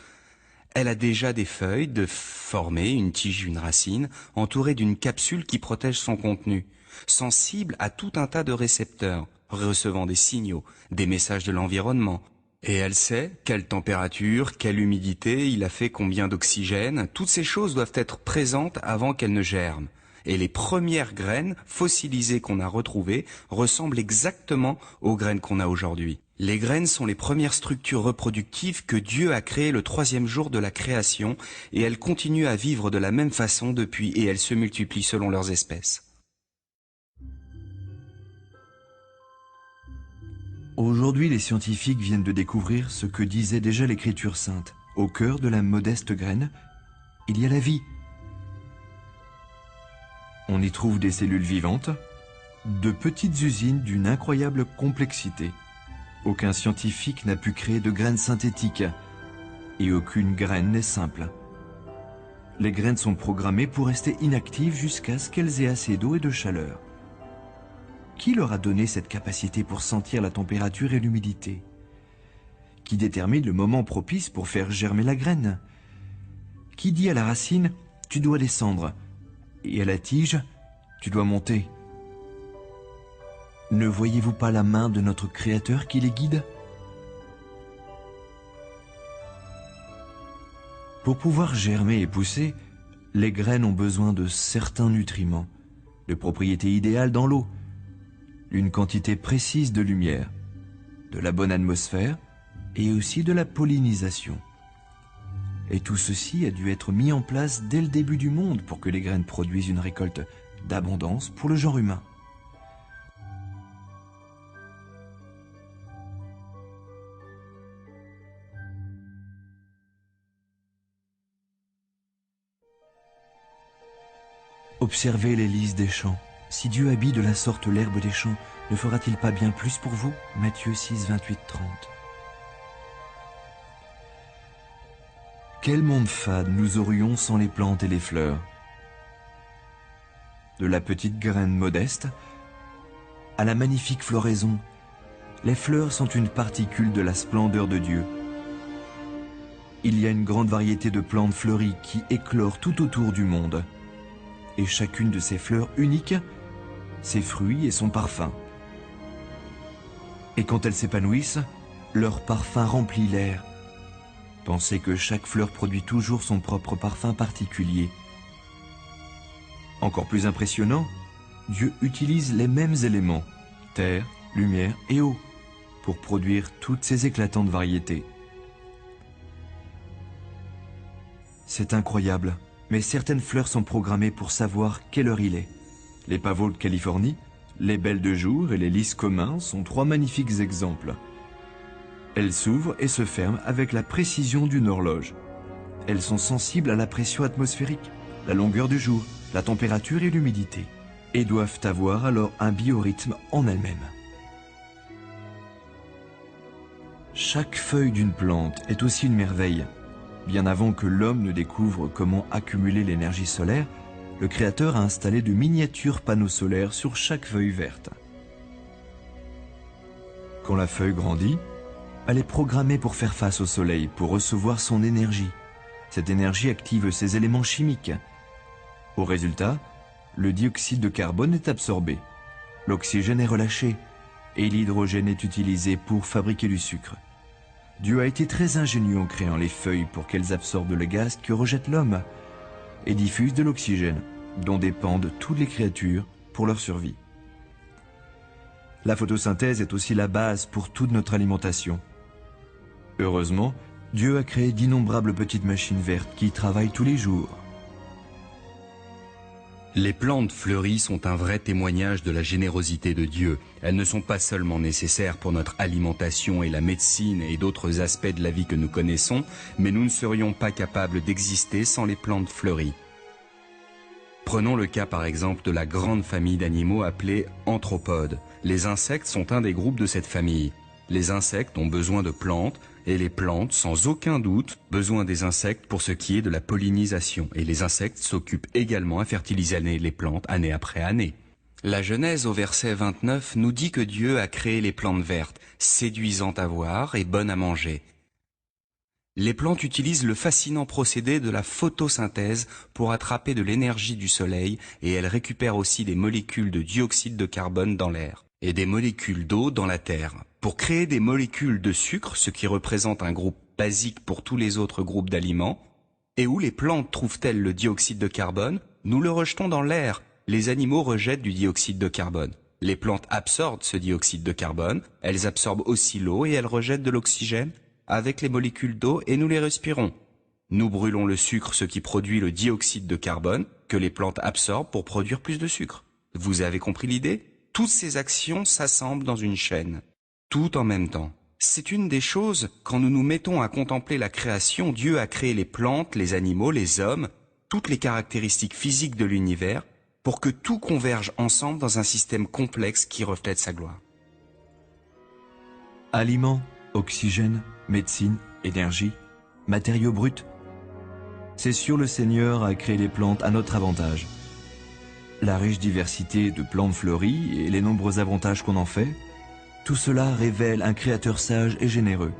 Elle a déjà des feuilles de former une tige, une racine, entourée d'une capsule qui protège son contenu, sensible à tout un tas de récepteurs, recevant des signaux, des messages de l'environnement. Et elle sait quelle température, quelle humidité, il a fait combien d'oxygène. Toutes ces choses doivent être présentes avant qu'elles ne germent. Et les premières graines fossilisées qu'on a retrouvées ressemblent exactement aux graines qu'on a aujourd'hui. Les graines sont les premières structures reproductives que Dieu a créées le 3e jour de la création, et elles continuent à vivre de la même façon depuis, et elles se multiplient selon leurs espèces. Aujourd'hui, les scientifiques viennent de découvrir ce que disait déjà l'Écriture sainte. Au cœur de la modeste graine, il y a la vie. On y trouve des cellules vivantes, de petites usines d'une incroyable complexité. Aucun scientifique n'a pu créer de graines synthétiques, et aucune graine n'est simple. Les graines sont programmées pour rester inactives jusqu'à ce qu'elles aient assez d'eau et de chaleur. Qui leur a donné cette capacité pour sentir la température et l'humidité? Qui détermine le moment propice pour faire germer la graine? Qui dit à la racine « tu dois descendre » et à la tige « tu dois monter » Ne voyez-vous pas la main de notre Créateur qui les guide? Pour pouvoir germer et pousser, les graines ont besoin de certains nutriments, de propriétés idéales dans l'eau, une quantité précise de lumière, de la bonne atmosphère et aussi de la pollinisation. Et tout ceci a dû être mis en place dès le début du monde pour que les graines produisent une récolte d'abondance pour le genre humain. Observez les lys des champs. Si Dieu habille de la sorte l'herbe des champs, ne fera-t-il pas bien plus pour vous? Matthieu 6, 28, 30. Quel monde fade nous aurions sans les plantes et les fleurs? De la petite graine modeste à la magnifique floraison, les fleurs sont une particule de la splendeur de Dieu. Il y a une grande variété de plantes fleuries qui éclorent tout autour du monde. Et chacune de ces fleurs uniques, ses fruits et son parfum. Et quand elles s'épanouissent, leur parfum remplit l'air. Pensez que chaque fleur produit toujours son propre parfum particulier. Encore plus impressionnant, Dieu utilise les mêmes éléments, terre, lumière et eau, pour produire toutes ces éclatantes variétés. C'est incroyable. Mais certaines fleurs sont programmées pour savoir quelle heure il est. Les pavots de Californie, les belles de jour et les lys communs sont trois magnifiques exemples. Elles s'ouvrent et se ferment avec la précision d'une horloge. Elles sont sensibles à la pression atmosphérique, la longueur du jour, la température et l'humidité, et doivent avoir alors un biorhythme en elles-mêmes. Chaque feuille d'une plante est aussi une merveille. Bien avant que l'homme ne découvre comment accumuler l'énergie solaire, le Créateur a installé de miniatures panneaux solaires sur chaque feuille verte. Quand la feuille grandit, elle est programmée pour faire face au soleil, pour recevoir son énergie. Cette énergie active ses éléments chimiques. Au résultat, le dioxyde de carbone est absorbé, l'oxygène est relâché et l'hydrogène est utilisé pour fabriquer du sucre. Dieu a été très ingénieux en créant les feuilles pour qu'elles absorbent le gaz que rejette l'homme et diffusent de l'oxygène, dont dépendent toutes les créatures pour leur survie. La photosynthèse est aussi la base pour toute notre alimentation. Heureusement, Dieu a créé d'innombrables petites machines vertes qui travaillent tous les jours. Les plantes fleuries sont un vrai témoignage de la générosité de Dieu. Elles ne sont pas seulement nécessaires pour notre alimentation et la médecine et d'autres aspects de la vie que nous connaissons, mais nous ne serions pas capables d'exister sans les plantes fleuries. Prenons le cas par exemple de la grande famille d'animaux appelée anthropodes. Les insectes sont un des groupes de cette famille. Les insectes ont besoin de plantes, et les plantes, sans aucun doute, besoin des insectes pour ce qui est de la pollinisation. Et les insectes s'occupent également à fertiliser les plantes année après année. La Genèse au verset 29 nous dit que Dieu a créé les plantes vertes, séduisantes à voir et bonnes à manger. Les plantes utilisent le fascinant procédé de la photosynthèse pour attraper de l'énergie du soleil et elles récupèrent aussi des molécules de dioxyde de carbone dans l'air et des molécules d'eau dans la terre. Pour créer des molécules de sucre, ce qui représente un groupe basique pour tous les autres groupes d'aliments, et où les plantes trouvent-elles le dioxyde de carbone, nous le rejetons dans l'air. Les animaux rejettent du dioxyde de carbone. Les plantes absorbent ce dioxyde de carbone, elles absorbent aussi l'eau et elles rejettent de l'oxygène avec les molécules d'eau et nous les respirons. Nous brûlons le sucre, ce qui produit le dioxyde de carbone que les plantes absorbent pour produire plus de sucre. Vous avez compris l'idée? Toutes ces actions s'assemblent dans une chaîne, tout en même temps. C'est une des choses, quand nous nous mettons à contempler la création, Dieu a créé les plantes, les animaux, les hommes, toutes les caractéristiques physiques de l'univers, pour que tout converge ensemble dans un système complexe qui reflète sa gloire. Aliments, oxygène, médecine, énergie, matériaux bruts. C'est sûr, le Seigneur a créé les plantes à notre avantage. La riche diversité de plantes fleuries et les nombreux avantages qu'on en fait, tout cela révèle un Créateur sage et généreux.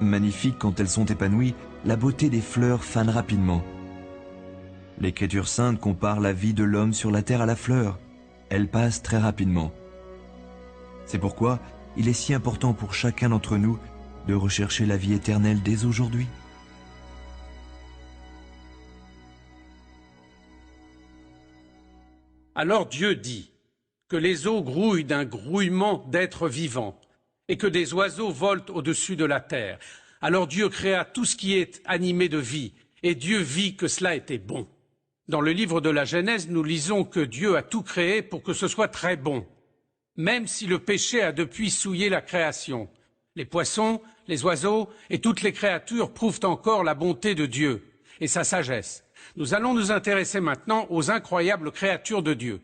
Magnifique quand elles sont épanouies, la beauté des fleurs fane rapidement. L'Écriture sainte compare la vie de l'homme sur la terre à la fleur. elle passe très rapidement. C'est pourquoi il est si important pour chacun d'entre nous de rechercher la vie éternelle dès aujourd'hui. Alors Dieu dit que les eaux grouillent d'un grouillement d'êtres vivants et que des oiseaux volent au-dessus de la terre. Alors Dieu créa tout ce qui est animé de vie, et Dieu vit que cela était bon. Dans le livre de la Genèse, nous lisons que Dieu a tout créé pour que ce soit très bon, même si le péché a depuis souillé la création. Les poissons, les oiseaux et toutes les créatures prouvent encore la bonté de Dieu et sa sagesse. Nous allons nous intéresser maintenant aux incroyables créatures de Dieu.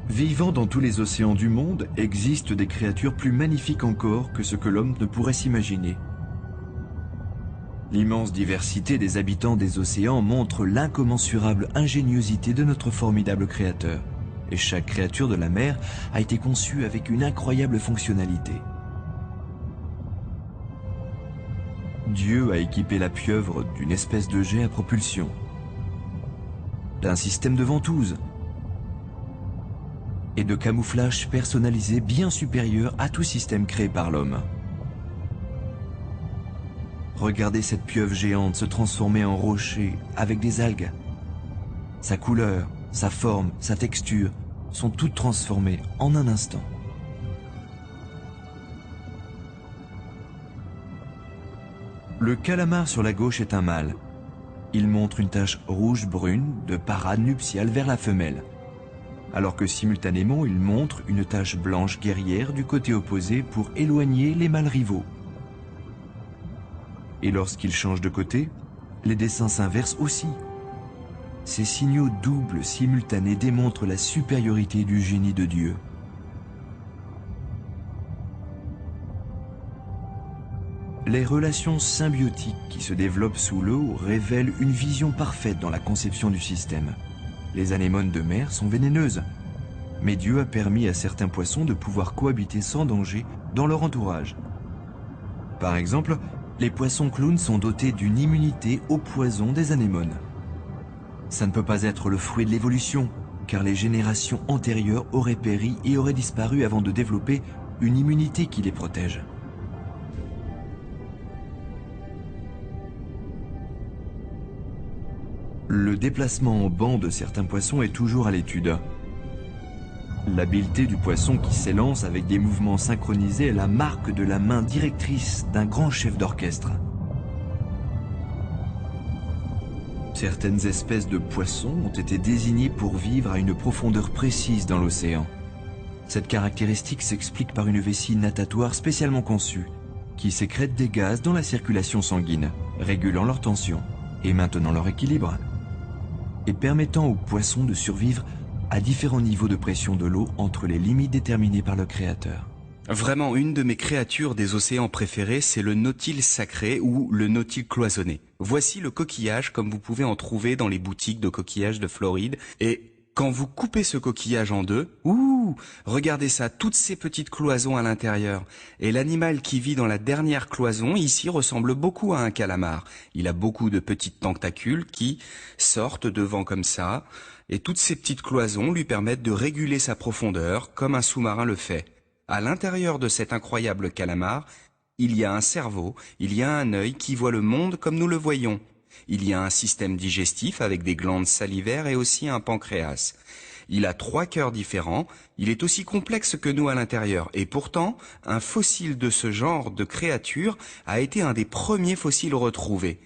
Vivant dans tous les océans du monde, existent des créatures plus magnifiques encore que ce que l'homme ne pourrait s'imaginer. L'immense diversité des habitants des océans montre l'incommensurable ingéniosité de notre formidable Créateur. Et chaque créature de la mer a été conçue avec une incroyable fonctionnalité. Dieu a équipé la pieuvre d'une espèce de jet à propulsion, d'un système de ventouse et de camouflage personnalisé bien supérieur à tout système créé par l'homme. Regardez cette pieuvre géante se transformer en rocher avec des algues. Sa couleur, sa forme, sa texture sont toutes transformées en un instant. Le calamar sur la gauche est un mâle. Il montre une tache rouge-brune de parade nuptiale vers la femelle, alors que simultanément il montre une tache blanche guerrière du côté opposé pour éloigner les mâles rivaux. Et lorsqu'il change de côté, les dessins s'inversent aussi. Ces signaux doubles simultanés démontrent la supériorité du génie de Dieu. Les relations symbiotiques qui se développent sous l'eau révèlent une vision parfaite dans la conception du système. Les anémones de mer sont vénéneuses, mais Dieu a permis à certains poissons de pouvoir cohabiter sans danger dans leur entourage. Par exemple, les poissons clowns sont dotés d'une immunité au poison des anémones. Ça ne peut pas être le fruit de l'évolution, car les générations antérieures auraient péri et auraient disparu avant de développer une immunité qui les protège. Le déplacement en banc de certains poissons est toujours à l'étude. L'habileté du poisson qui s'élance avec des mouvements synchronisés est la marque de la main directrice d'un grand chef d'orchestre. Certaines espèces de poissons ont été désignées pour vivre à une profondeur précise dans l'océan. Cette caractéristique s'explique par une vessie natatoire spécialement conçue, qui sécrète des gaz dans la circulation sanguine, régulant leur tension et maintenant leur équilibre, et permettant aux poissons de survivre à différents niveaux de pression de l'eau entre les limites déterminées par le Créateur. Vraiment, une de mes créatures des océans préférées, c'est le nautile sacré ou le nautile cloisonné. Voici le coquillage comme vous pouvez en trouver dans les boutiques de coquillages de Floride. Et quand vous coupez ce coquillage en deux, regardez ça, toutes ces petites cloisons à l'intérieur. Et l'animal qui vit dans la dernière cloison, ici, ressemble beaucoup à un calamar. Il a beaucoup de petites tentacules qui sortent devant comme ça. Et toutes ces petites cloisons lui permettent de réguler sa profondeur, comme un sous-marin le fait. À l'intérieur de cet incroyable calamar, il y a un cerveau, il y a un œil qui voit le monde comme nous le voyons. Il y a un système digestif avec des glandes salivaires et aussi un pancréas. Il a 3 cœurs différents, il est aussi complexe que nous à l'intérieur. Et pourtant, un fossile de ce genre de créature a été un des premiers fossiles retrouvés.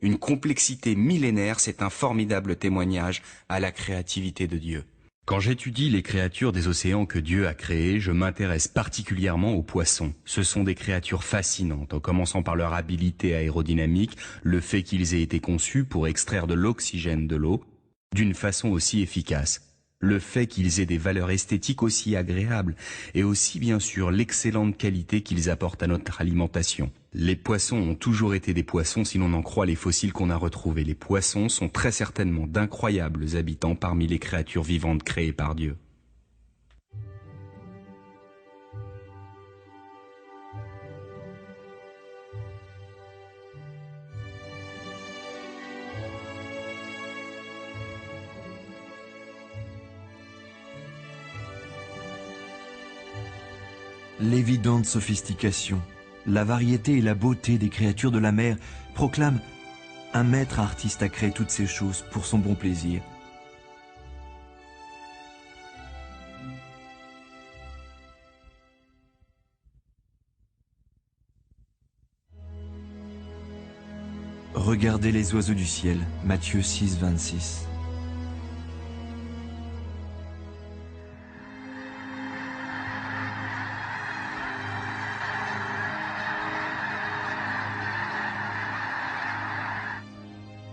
Une complexité millénaire, c'est un formidable témoignage à la créativité de Dieu. Quand j'étudie les créatures des océans que Dieu a créées, je m'intéresse particulièrement aux poissons. Ce sont des créatures fascinantes, en commençant par leur habileté aérodynamique, le fait qu'ils aient été conçus pour extraire de l'oxygène de l'eau d'une façon aussi efficace, le fait qu'ils aient des valeurs esthétiques aussi agréables, et aussi bien sûr l'excellente qualité qu'ils apportent à notre alimentation. Les poissons ont toujours été des poissons si l'on en croit les fossiles qu'on a retrouvés. Les poissons sont très certainement d'incroyables habitants parmi les créatures vivantes créées par Dieu. L'évidente sophistication, la variété et la beauté des créatures de la mer proclament un maître artiste a créé toutes ces choses pour son bon plaisir. Regardez les oiseaux du ciel, Matthieu 6, 26.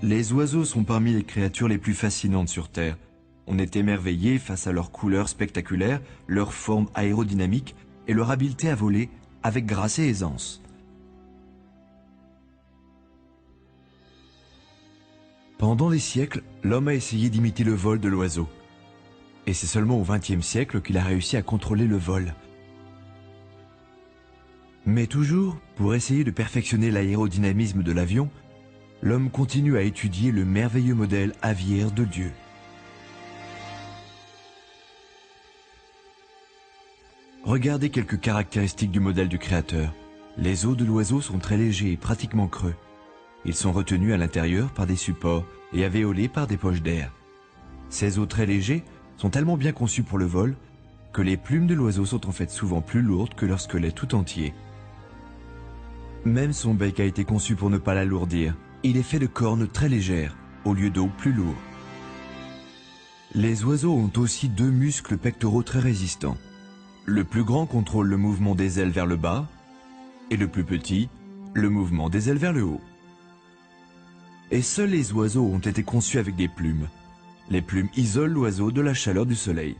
Les oiseaux sont parmi les créatures les plus fascinantes sur Terre. On est émerveillé face à leurs couleurs spectaculaires, leur forme aérodynamique et leur habileté à voler avec grâce et aisance. Pendant des siècles, l'homme a essayé d'imiter le vol de l'oiseau. Et c'est seulement au XXe siècle qu'il a réussi à contrôler le vol. Mais toujours, pour essayer de perfectionner l'aérodynamisme de l'avion, l'homme continue à étudier le merveilleux modèle aviaire de Dieu. Regardez quelques caractéristiques du modèle du Créateur. Les os de l'oiseau sont très légers et pratiquement creux. Ils sont retenus à l'intérieur par des supports et alvéolés par des poches d'air. Ces os très légers sont tellement bien conçus pour le vol que les plumes de l'oiseau sont en fait souvent plus lourdes que leur squelette tout entier. Même son bec a été conçu pour ne pas l'alourdir. Il est fait de cornes très légères, au lieu d'os plus lourds. Les oiseaux ont aussi deux muscles pectoraux très résistants. Le plus grand contrôle le mouvement des ailes vers le bas, et le plus petit, le mouvement des ailes vers le haut. Et seuls les oiseaux ont été conçus avec des plumes. Les plumes isolent l'oiseau de la chaleur du soleil,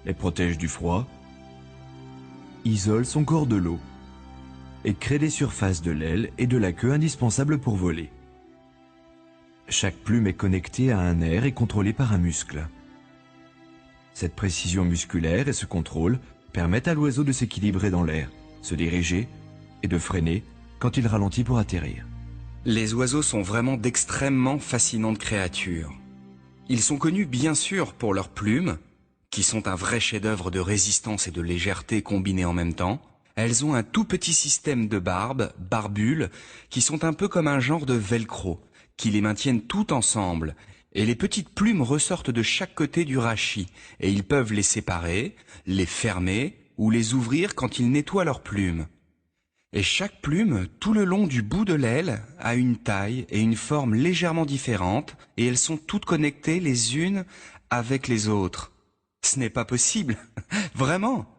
les protègent du froid, isolent son corps de l'eau, et crée des surfaces de l'aile et de la queue indispensables pour voler. Chaque plume est connectée à un nerf et contrôlée par un muscle. Cette précision musculaire et ce contrôle permettent à l'oiseau de s'équilibrer dans l'air, se diriger et de freiner quand il ralentit pour atterrir. Les oiseaux sont vraiment d'extrêmement fascinantes créatures. Ils sont connus bien sûr pour leurs plumes, qui sont un vrai chef-d'œuvre de résistance et de légèreté combinés en même temps. Elles ont un tout petit système de barbules, qui sont un peu comme un genre de velcro, qui les maintiennent tout ensemble. Et les petites plumes ressortent de chaque côté du rachis, et ils peuvent les séparer, les fermer ou les ouvrir quand ils nettoient leurs plumes. Et chaque plume, tout le long du bout de l'aile, a une taille et une forme légèrement différentes, et elles sont toutes connectées les unes avec les autres. Ce n'est pas possible, vraiment.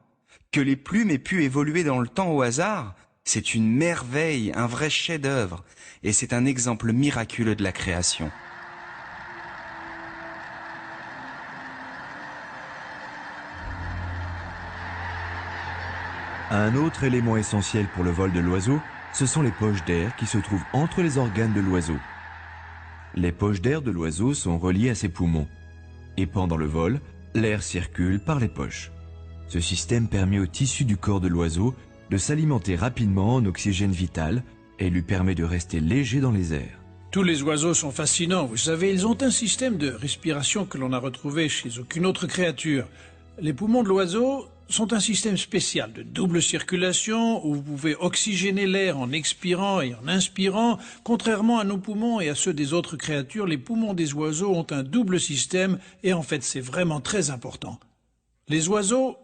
Que les plumes aient pu évoluer dans le temps au hasard, c'est une merveille, un vrai chef-d'œuvre, et c'est un exemple miraculeux de la création. Un autre élément essentiel pour le vol de l'oiseau, ce sont les poches d'air qui se trouvent entre les organes de l'oiseau. Les poches d'air de l'oiseau sont reliées à ses poumons, et pendant le vol, l'air circule par les poches. Ce système permet au tissu du corps de l'oiseau de s'alimenter rapidement en oxygène vital et lui permet de rester léger dans les airs. Tous les oiseaux sont fascinants, vous savez, ils ont un système de respiration que l'on n'a retrouvé chez aucune autre créature. Les poumons de l'oiseau sont un système spécial de double circulation où vous pouvez oxygéner l'air en expirant et en inspirant. Contrairement à nos poumons et à ceux des autres créatures, les poumons des oiseaux ont un double système et en fait c'est vraiment très important. Les oiseaux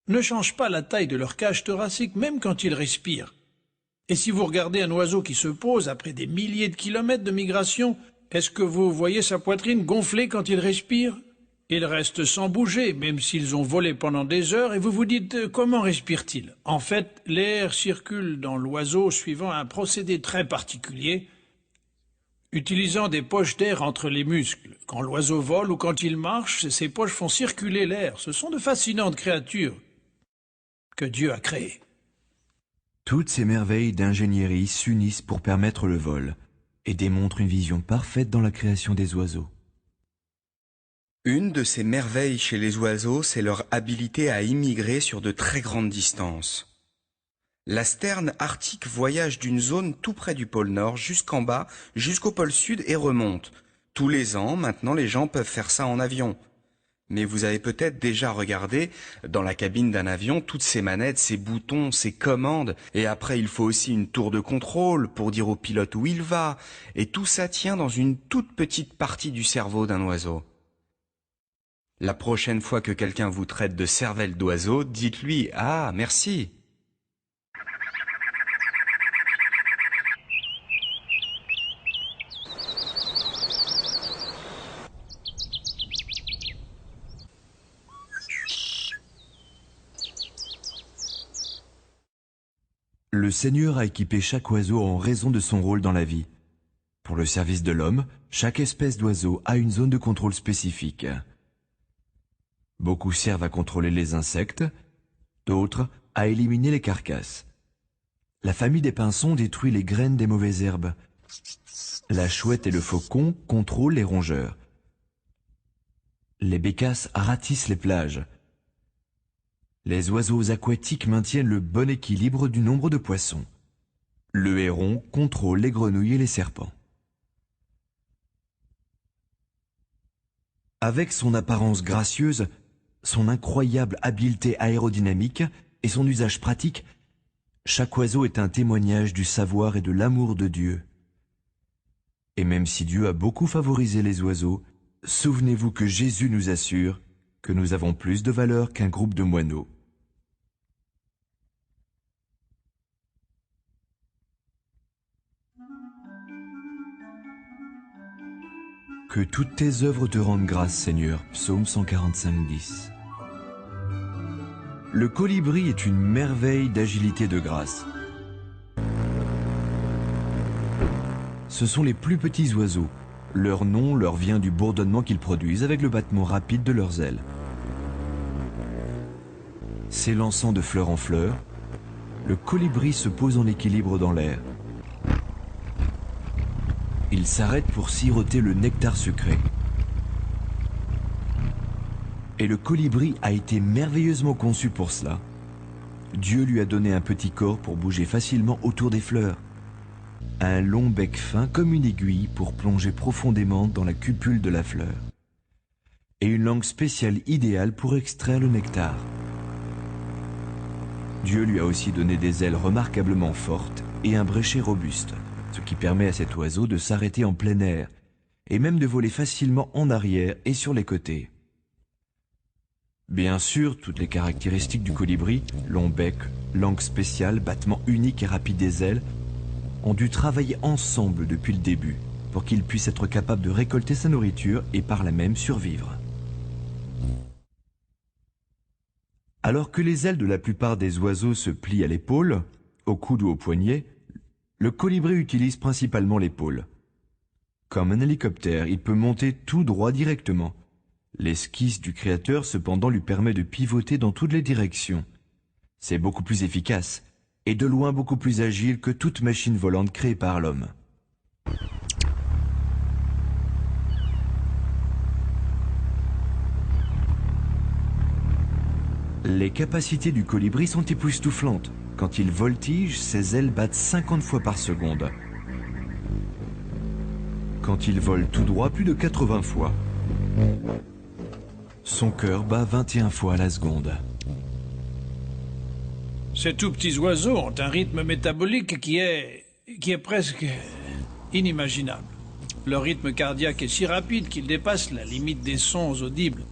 ne changent pas la taille de leur cage thoracique même quand ils respirent. Et si vous regardez un oiseau qui se pose après des milliers de kilomètres de migration, est-ce que vous voyez sa poitrine gonfler quand il respire ? Il reste sans bouger, même s'ils ont volé pendant des heures, et vous vous dites comment respire-t-il? En fait, l'air circule dans l'oiseau suivant un procédé très particulier, utilisant des poches d'air entre les muscles. Quand l'oiseau vole ou quand il marche, ces poches font circuler l'air. Ce sont de fascinantes créatures que Dieu a créées. Toutes ces merveilles d'ingénierie s'unissent pour permettre le vol et démontrent une vision parfaite dans la création des oiseaux. Une de ces merveilles chez les oiseaux, c'est leur habilité à immigrer sur de très grandes distances. La sterne arctique voyage d'une zone tout près du pôle Nord jusqu'en bas, jusqu'au pôle Sud et remonte. Tous les ans, maintenant, les gens peuvent faire ça en avion. Mais vous avez peut-être déjà regardé dans la cabine d'un avion toutes ces manettes, ces boutons, ces commandes. Et après, il faut aussi une tour de contrôle pour dire au pilote où il va. Et tout ça tient dans une toute petite partie du cerveau d'un oiseau. La prochaine fois que quelqu'un vous traite de cervelle d'oiseau, dites-lui « Ah, merci !» Le Seigneur a équipé chaque oiseau en raison de son rôle dans la vie. Pour le service de l'homme, chaque espèce d'oiseau a une zone de contrôle spécifique. Beaucoup servent à contrôler les insectes, d'autres à éliminer les carcasses. La famille des pinsons détruit les graines des mauvaises herbes. La chouette et le faucon contrôlent les rongeurs. Les bécasses ratissent les plages. Les oiseaux aquatiques maintiennent le bon équilibre du nombre de poissons. Le héron contrôle les grenouilles et les serpents. Avec son apparence gracieuse, son incroyable habileté aérodynamique et son usage pratique, chaque oiseau est un témoignage du savoir et de l'amour de Dieu. Et même si Dieu a beaucoup favorisé les oiseaux, souvenez-vous que Jésus nous assure que nous avons plus de valeur qu'un groupe de moineaux. Que toutes tes œuvres te rendent grâce, Seigneur. Psaume 145, 10. Le colibri est une merveille d'agilité et de grâce. Ce sont les plus petits oiseaux. Leur nom leur vient du bourdonnement qu'ils produisent avec le battement rapide de leurs ailes. S'élançant de fleur en fleur, le colibri se pose en équilibre dans l'air. Il s'arrête pour siroter le nectar sucré. Et le colibri a été merveilleusement conçu pour cela. Dieu lui a donné un petit corps pour bouger facilement autour des fleurs. Un long bec fin comme une aiguille pour plonger profondément dans la cupule de la fleur. Et une langue spéciale idéale pour extraire le nectar. Dieu lui a aussi donné des ailes remarquablement fortes et un bréchet robuste, ce qui permet à cet oiseau de s'arrêter en plein air et même de voler facilement en arrière et sur les côtés. Bien sûr, toutes les caractéristiques du colibri, long bec, langue spéciale, battement unique et rapide des ailes, ont dû travailler ensemble depuis le début pour qu'il puisse être capable de récolter sa nourriture et par là même survivre. Alors que les ailes de la plupart des oiseaux se plient à l'épaule, au coude ou au poignet, le colibri utilise principalement l'épaule. Comme un hélicoptère, il peut monter tout droit directement. L'esquisse du créateur cependant lui permet de pivoter dans toutes les directions. C'est beaucoup plus efficace et de loin beaucoup plus agile que toute machine volante créée par l'homme. Les capacités du colibri sont époustouflantes. Quand il voltige, ses ailes battent 50 fois par seconde. Quand il vole tout droit, plus de 80 fois. Son cœur bat 21 fois à la seconde. Ces tout petits oiseaux ont un rythme métabolique qui est presque inimaginable. Leur rythme cardiaque est si rapide qu'il dépasse la limite des sons audibles.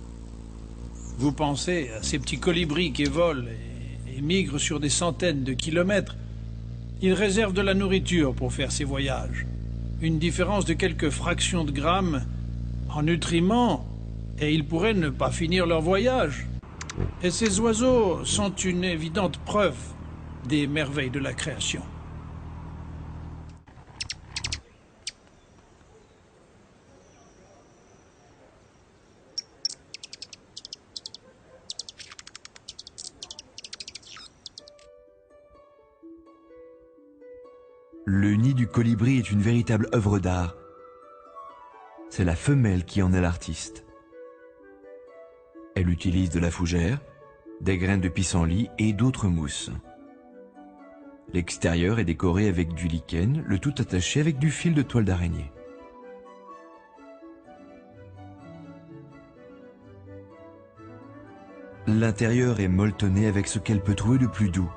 Vous pensez à ces petits colibris qui volent et migrent sur des centaines de kilomètres. Ils réservent de la nourriture pour faire ces voyages. Une différence de quelques fractions de grammes en nutriments, et ils pourraient ne pas finir leur voyage. Et ces oiseaux sont une évidente preuve des merveilles de la création. Le nid du colibri est une véritable œuvre d'art. C'est la femelle qui en est l'artiste. Elle utilise de la fougère, des graines de pissenlit et d'autres mousses. L'extérieur est décoré avec du lichen, le tout attaché avec du fil de toile d'araignée. L'intérieur est molletonné avec ce qu'elle peut trouver de plus doux.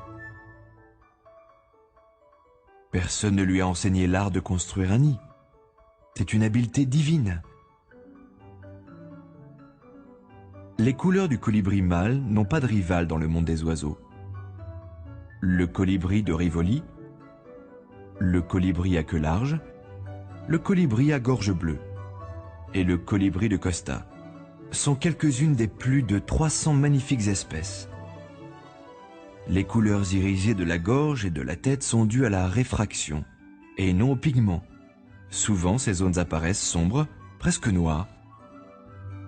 Personne ne lui a enseigné l'art de construire un nid. C'est une habileté divine. Les couleurs du colibri mâle n'ont pas de rival dans le monde des oiseaux. Le colibri de Rivoli, le colibri à queue large, le colibri à gorge bleue et le colibri de Costa sont quelques-unes des plus de 300 magnifiques espèces. Les couleurs irisées de la gorge et de la tête sont dues à la réfraction et non au pigment. Souvent, ces zones apparaissent sombres, presque noires.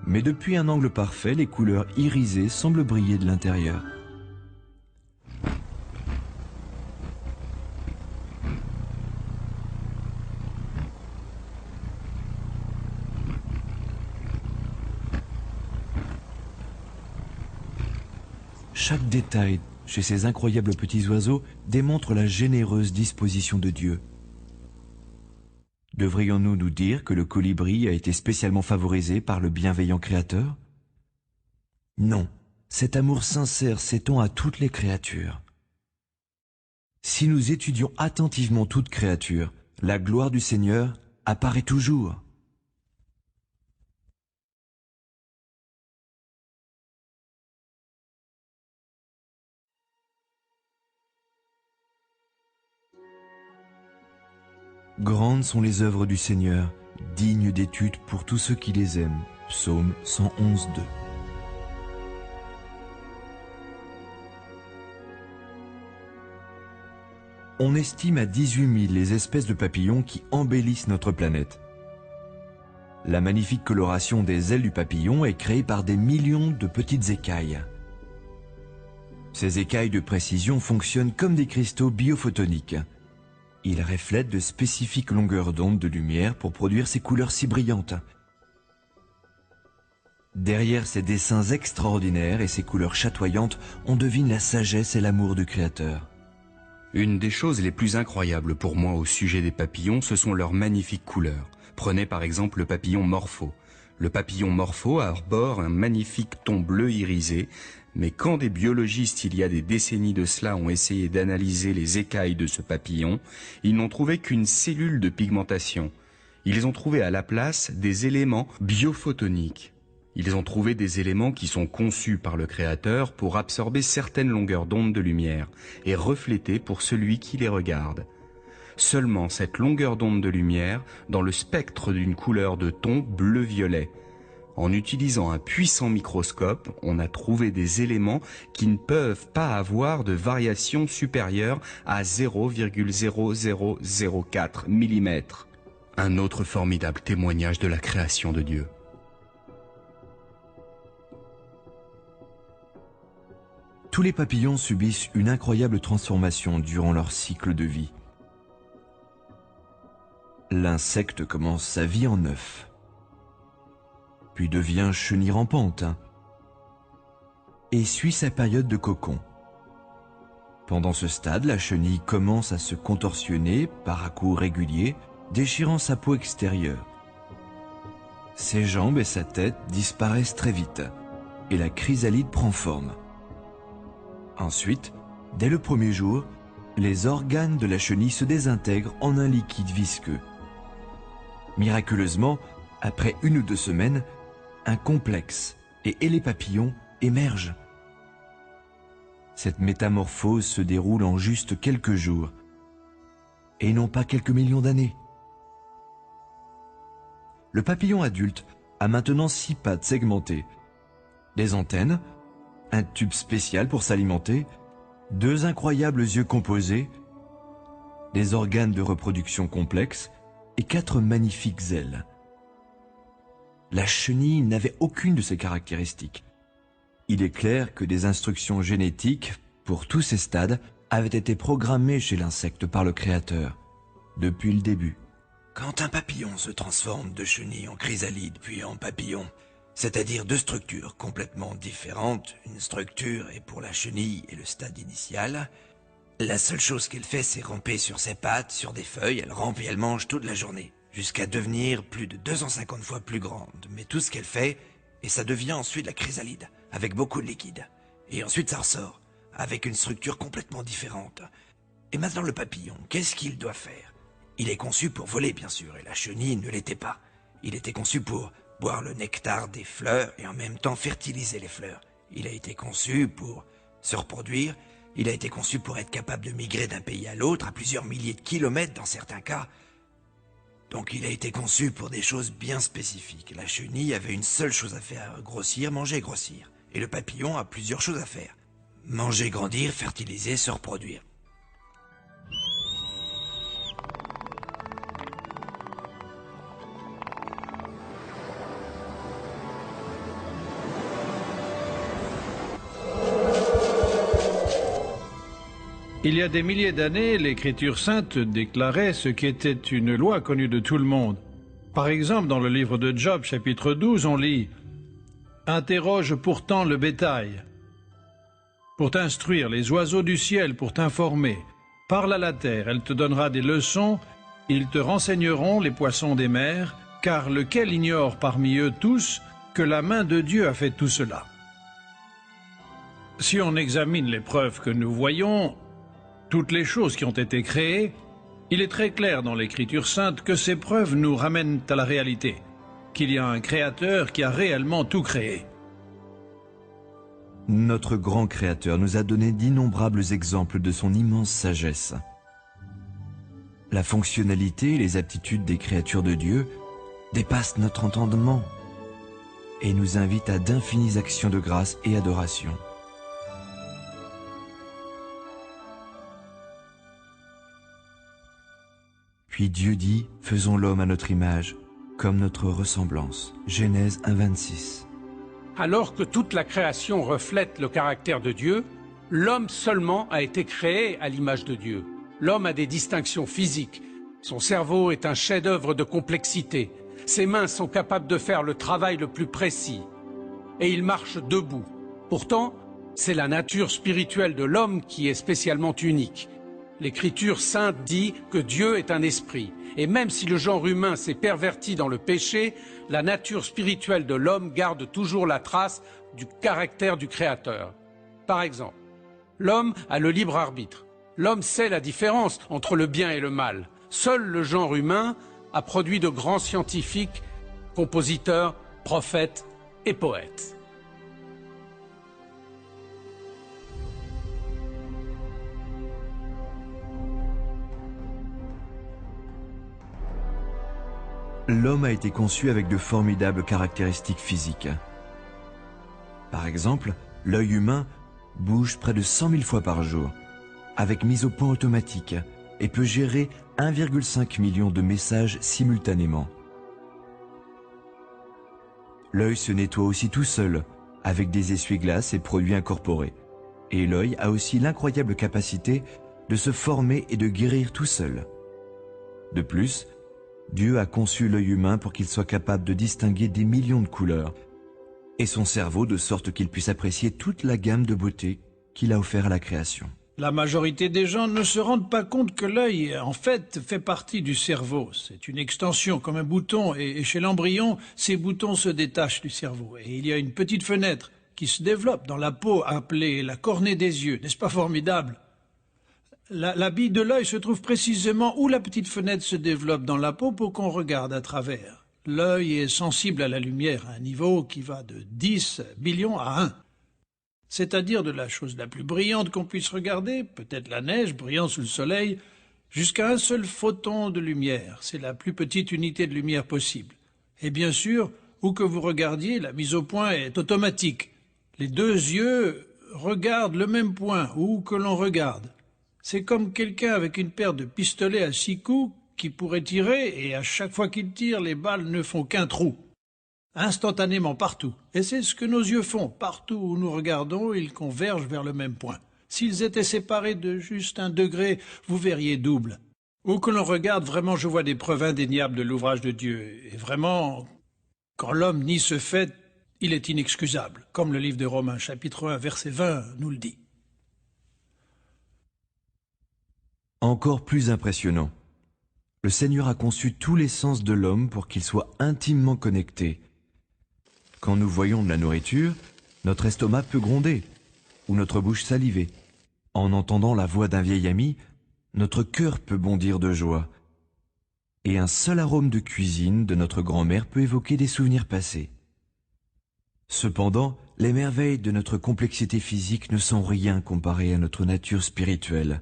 Mais depuis un angle parfait, les couleurs irisées semblent briller de l'intérieur. Chaque détail chez ces incroyables petits oiseaux démontre la généreuse disposition de Dieu. Devrions-nous nous dire que le colibri a été spécialement favorisé par le bienveillant Créateur? Non, cet amour sincère s'étend à toutes les créatures. Si nous étudions attentivement toute créature, la gloire du Seigneur apparaît toujours. Grandes sont les œuvres du Seigneur, dignes d'étude pour tous ceux qui les aiment. Psaume 111, 2. On estime à 18 000 les espèces de papillons qui embellissent notre planète. La magnifique coloration des ailes du papillon est créée par des millions de petites écailles. Ces écailles de précision fonctionnent comme des cristaux biophotoniques. Ils reflètent de spécifiques longueurs d'onde de lumière pour produire ces couleurs si brillantes. Derrière ces dessins extraordinaires et ces couleurs chatoyantes, on devine la sagesse et l'amour du Créateur. Une des choses les plus incroyables pour moi au sujet des papillons, ce sont leurs magnifiques couleurs. Prenez par exemple le papillon morpho. Le papillon morpho arbore un magnifique ton bleu irisé, mais quand des biologistes il y a des décennies de cela ont essayé d'analyser les écailles de ce papillon, ils n'ont trouvé qu'une cellule de pigmentation. Ils ont trouvé à la place des éléments biophotoniques. Ils ont trouvé des éléments qui sont conçus par le Créateur pour absorber certaines longueurs d'onde de lumière et refléter pour celui qui les regarde. Seulement cette longueur d'onde de lumière dans le spectre d'une couleur de ton bleu-violet. En utilisant un puissant microscope, on a trouvé des éléments qui ne peuvent pas avoir de variation supérieure à 0,0004 mm. Un autre formidable témoignage de la création de Dieu. Tous les papillons subissent une incroyable transformation durant leur cycle de vie. L'insecte commence sa vie en œuf, puis devient chenille rampante et suit sa période de cocon. Pendant ce stade, la chenille commence à se contorsionner par à-coups réguliers, déchirant sa peau extérieure. Ses jambes et sa tête disparaissent très vite et la chrysalide prend forme. Ensuite, dès le premier jour, les organes de la chenille se désintègrent en un liquide visqueux. Miraculeusement, après 1 ou 2 semaines, un complexe et les papillons émergent. Cette métamorphose se déroule en juste quelques jours, et non pas quelques millions d'années. Le papillon adulte a maintenant 6 pattes segmentées, des antennes, un tube spécial pour s'alimenter, 2 incroyables yeux composés, des organes de reproduction complexes et 4 magnifiques ailes. La chenille n'avait aucune de ces caractéristiques. Il est clair que des instructions génétiques pour tous ces stades avaient été programmées chez l'insecte par le Créateur, depuis le début. Quand un papillon se transforme de chenille en chrysalide puis en papillon, c'est-à-dire 2 structures complètement différentes, une structure est pour la chenille et le stade initial, la seule chose qu'elle fait c'est ramper sur ses pattes, sur des feuilles, elle rampe et elle mange toute la journée, jusqu'à devenir plus de 250 fois plus grande. Mais tout ce qu'elle fait, et ça devient ensuite la chrysalide, avec beaucoup de liquide. Et ensuite ça ressort, avec une structure complètement différente. Et maintenant le papillon, qu'est-ce qu'il doit faire? Il est conçu pour voler bien sûr, et la chenille ne l'était pas. Il était conçu pour boire le nectar des fleurs et en même temps fertiliser les fleurs. Il a été conçu pour se reproduire, il a été conçu pour être capable de migrer d'un pays à l'autre, à plusieurs milliers de kilomètres dans certains cas. Donc il a été conçu pour des choses bien spécifiques. La chenille avait une seule chose à faire, grossir, manger, grossir. Et le papillon a plusieurs choses à faire. Manger, grandir, fertiliser, se reproduire. Il y a des milliers d'années, l'Écriture sainte déclarait ce qui était une loi connue de tout le monde. Par exemple, dans le livre de Job, chapitre 12, on lit « Interroge pourtant le bétail, pour t'instruire, les oiseaux du ciel pour t'informer. Parle à la terre, elle te donnera des leçons, ils te renseigneront les poissons des mers, car lequel ignore parmi eux tous que la main de Dieu a fait tout cela ?» Si on examine les preuves que nous voyons, toutes les choses qui ont été créées, il est très clair dans l'Écriture sainte que ces preuves nous ramènent à la réalité, qu'il y a un Créateur qui a réellement tout créé. Notre grand Créateur nous a donné d'innombrables exemples de son immense sagesse. La fonctionnalité et les aptitudes des créatures de Dieu dépassent notre entendement et nous invitent à d'infinies actions de grâce et adoration. Puis Dieu dit, faisons l'homme à notre image, comme notre ressemblance. Genèse 1,26. Alors que toute la création reflète le caractère de Dieu, l'homme seulement a été créé à l'image de Dieu. L'homme a des distinctions physiques. Son cerveau est un chef-d'œuvre de complexité. Ses mains sont capables de faire le travail le plus précis. Et il marche debout. Pourtant, c'est la nature spirituelle de l'homme qui est spécialement unique. L'Écriture sainte dit que Dieu est un esprit. Et même si le genre humain s'est perverti dans le péché, la nature spirituelle de l'homme garde toujours la trace du caractère du Créateur. Par exemple, l'homme a le libre arbitre. L'homme sait la différence entre le bien et le mal. Seul le genre humain a produit de grands scientifiques, compositeurs, prophètes et poètes. L'homme a été conçu avec de formidables caractéristiques physiques. Par exemple, l'œil humain bouge près de 100 000 fois par jour, avec mise au point automatique, et peut gérer 1,5 million de messages simultanément. L'œil se nettoie aussi tout seul, avec des essuie-glaces et produits incorporés. Et l'œil a aussi l'incroyable capacité de se former et de guérir tout seul. De plus, Dieu a conçu l'œil humain pour qu'il soit capable de distinguer des millions de couleurs, et son cerveau de sorte qu'il puisse apprécier toute la gamme de beauté qu'il a offert à la création. La majorité des gens ne se rendent pas compte que l'œil, en fait, fait partie du cerveau. C'est une extension comme un bouton, et chez l'embryon, ces boutons se détachent du cerveau. Et il y a une petite fenêtre qui se développe dans la peau, appelée la cornée des yeux. N'est-ce pas formidable ? La bille de l'œil se trouve précisément où la petite fenêtre se développe dans la peau pour qu'on regarde à travers. L'œil est sensible à la lumière à un niveau qui va de 10 billions à 1. C'est-à-dire de la chose la plus brillante qu'on puisse regarder, peut-être la neige brillant sous le soleil, jusqu'à un seul photon de lumière. C'est la plus petite unité de lumière possible. Et bien sûr, où que vous regardiez, la mise au point est automatique. Les deux yeux regardent le même point, où que l'on regarde. C'est comme quelqu'un avec une paire de pistolets à 6 coups qui pourrait tirer, et à chaque fois qu'il tire, les balles ne font qu'un trou. Instantanément partout. Et c'est ce que nos yeux font. Partout où nous regardons, ils convergent vers le même point. S'ils étaient séparés de juste 1 degré, vous verriez double. Où que l'on regarde, vraiment, je vois des preuves indéniables de l'ouvrage de Dieu. Et vraiment, quand l'homme nie ce fait, il est inexcusable, comme le livre de Romains, chapitre 1, verset 20, nous le dit. Encore plus impressionnant, le Seigneur a conçu tous les sens de l'homme pour qu'il soit intimement connecté. Quand nous voyons de la nourriture, notre estomac peut gronder, ou notre bouche saliver. En entendant la voix d'un vieil ami, notre cœur peut bondir de joie. Et un seul arôme de cuisine de notre grand-mère peut évoquer des souvenirs passés. Cependant, les merveilles de notre complexité physique ne sont rien comparées à notre nature spirituelle.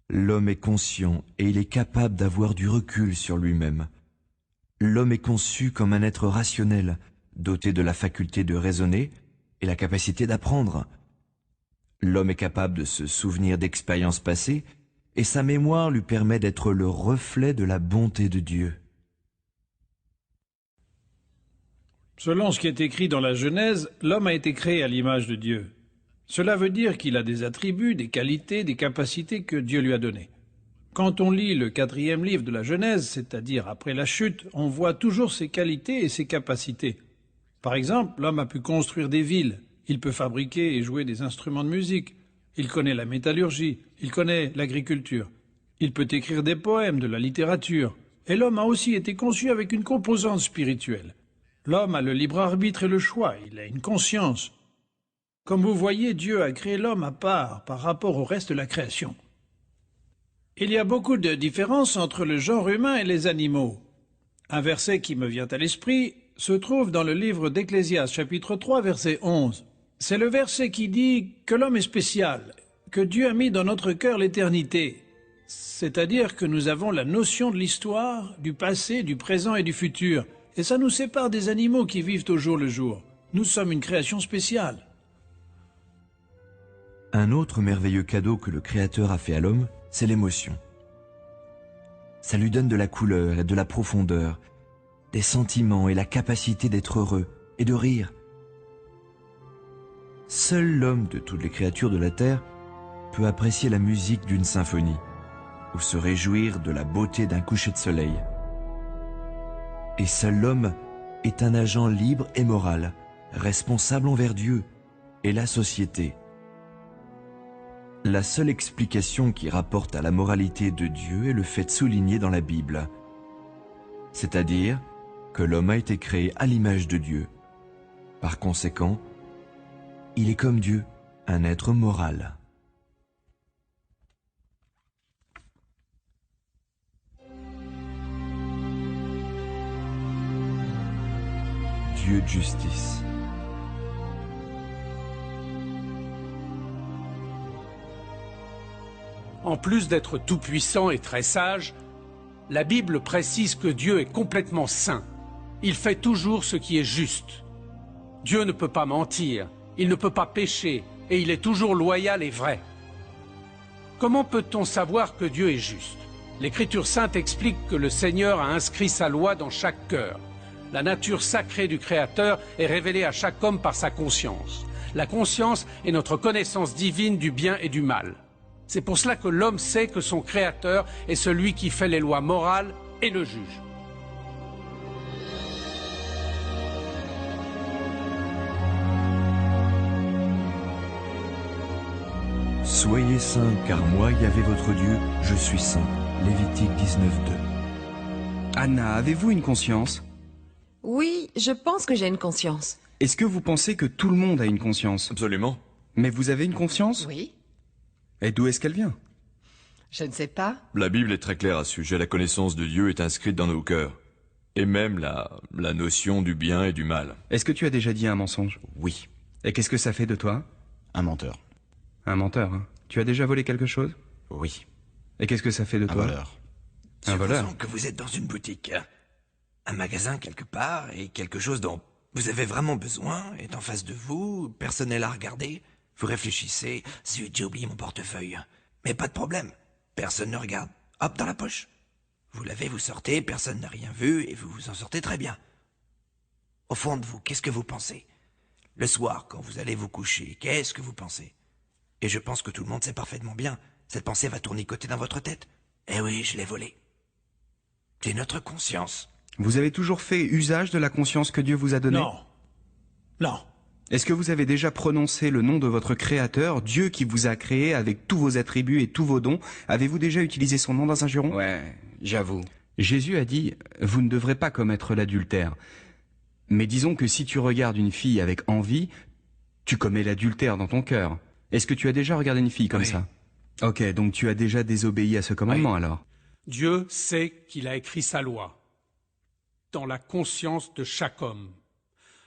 L'homme est conscient et il est capable d'avoir du recul sur lui-même. L'homme est conçu comme un être rationnel, doté de la faculté de raisonner et la capacité d'apprendre. L'homme est capable de se souvenir d'expériences passées et sa mémoire lui permet d'être le reflet de la bonté de Dieu. Selon ce qui est écrit dans la Genèse, l'homme a été créé à l'image de Dieu. Cela veut dire qu'il a des attributs, des qualités, des capacités que Dieu lui a données. Quand on lit le 4e livre de la Genèse, c'est-à-dire après la chute, on voit toujours ses qualités et ses capacités. Par exemple, l'homme a pu construire des villes, il peut fabriquer et jouer des instruments de musique, il connaît la métallurgie, il connaît l'agriculture, il peut écrire des poèmes, de la littérature, et l'homme a aussi été conçu avec une composante spirituelle. L'homme a le libre arbitre et le choix, il a une conscience. Comme vous voyez, Dieu a créé l'homme à part par rapport au reste de la création. Il y a beaucoup de différences entre le genre humain et les animaux. Un verset qui me vient à l'esprit se trouve dans le livre d'Ecclésiaste, chapitre 3, verset 11. C'est le verset qui dit que l'homme est spécial, que Dieu a mis dans notre cœur l'éternité. C'est-à-dire que nous avons la notion de l'histoire, du passé, du présent et du futur. Et ça nous sépare des animaux qui vivent au jour le jour. Nous sommes une création spéciale. Un autre merveilleux cadeau que le Créateur a fait à l'homme, c'est l'émotion. Ça lui donne de la couleur et de la profondeur, des sentiments et la capacité d'être heureux et de rire. Seul l'homme de toutes les créatures de la terre peut apprécier la musique d'une symphonie ou se réjouir de la beauté d'un coucher de soleil. Et seul l'homme est un agent libre et moral, responsable envers Dieu et la société. La seule explication qui rapporte à la moralité de Dieu est le fait souligné dans la Bible, c'est-à-dire que l'homme a été créé à l'image de Dieu. Par conséquent, il est comme Dieu, un être moral. Dieu de justice. En plus d'être tout-puissant et très sage, la Bible précise que Dieu est complètement saint. Il fait toujours ce qui est juste. Dieu ne peut pas mentir, il ne peut pas pécher, et il est toujours loyal et vrai. Comment peut-on savoir que Dieu est juste? L'Écriture sainte explique que le Seigneur a inscrit sa loi dans chaque cœur. La nature sacrée du Créateur est révélée à chaque homme par sa conscience. La conscience est notre connaissance divine du bien et du mal. C'est pour cela que l'homme sait que son Créateur est celui qui fait les lois morales et le juge. Soyez saints, car moi, Yahvé votre Dieu, je suis saint. Lévitique 19, 2. Anna, avez-vous une conscience? Oui, je pense que j'ai une conscience. Est-ce que vous pensez que tout le monde a une conscience? Absolument. Mais vous avez une conscience? Oui. Et d'où est-ce qu'elle vient? Je ne sais pas. La Bible est très claire à ce sujet. La connaissance de Dieu est inscrite dans nos cœurs. Et même la notion du bien et du mal. Est-ce que tu as déjà dit un mensonge? Oui, Et qu'est-ce que ça fait de toi? un menteur. Un menteur, hein. Tu as déjà volé quelque chose? Oui, Et qu'est-ce que ça fait de un toi? voleur. Un voleur? Supposons que vous êtes dans une boutique, un magasin quelque part, et quelque chose dont vous avez vraiment besoin est en face de vous, personne n'est là à regarder. Vous réfléchissez, zut, j'ai oublié mon portefeuille. Mais pas de problème, personne ne regarde. Hop, dans la poche. Vous l'avez, vous sortez, personne n'a rien vu, et vous vous en sortez très bien. Au fond de vous, qu'est-ce que vous pensez? Le soir, quand vous allez vous coucher, qu'est-ce que vous pensez? Et je pense que tout le monde sait parfaitement bien. Cette pensée va tournicoter dans votre tête. Eh oui, je l'ai volé. C'est notre conscience. Vous avez toujours fait usage de la conscience que Dieu vous a donnée? Non. Non. Est-ce que vous avez déjà prononcé le nom de votre Créateur, Dieu qui vous a créé avec tous vos attributs et tous vos dons? Avez-vous déjà utilisé son nom dans un juron? Ouais, j'avoue. Jésus a dit « Vous ne devrez pas commettre l'adultère ». Mais disons que si tu regardes une fille avec envie, tu commets l'adultère dans ton cœur. Est-ce que tu as déjà regardé une fille comme Oui. ça? Ok, donc tu as déjà désobéi à ce commandement Oui. alors. Dieu sait qu'il a écrit sa loi dans la conscience de chaque homme.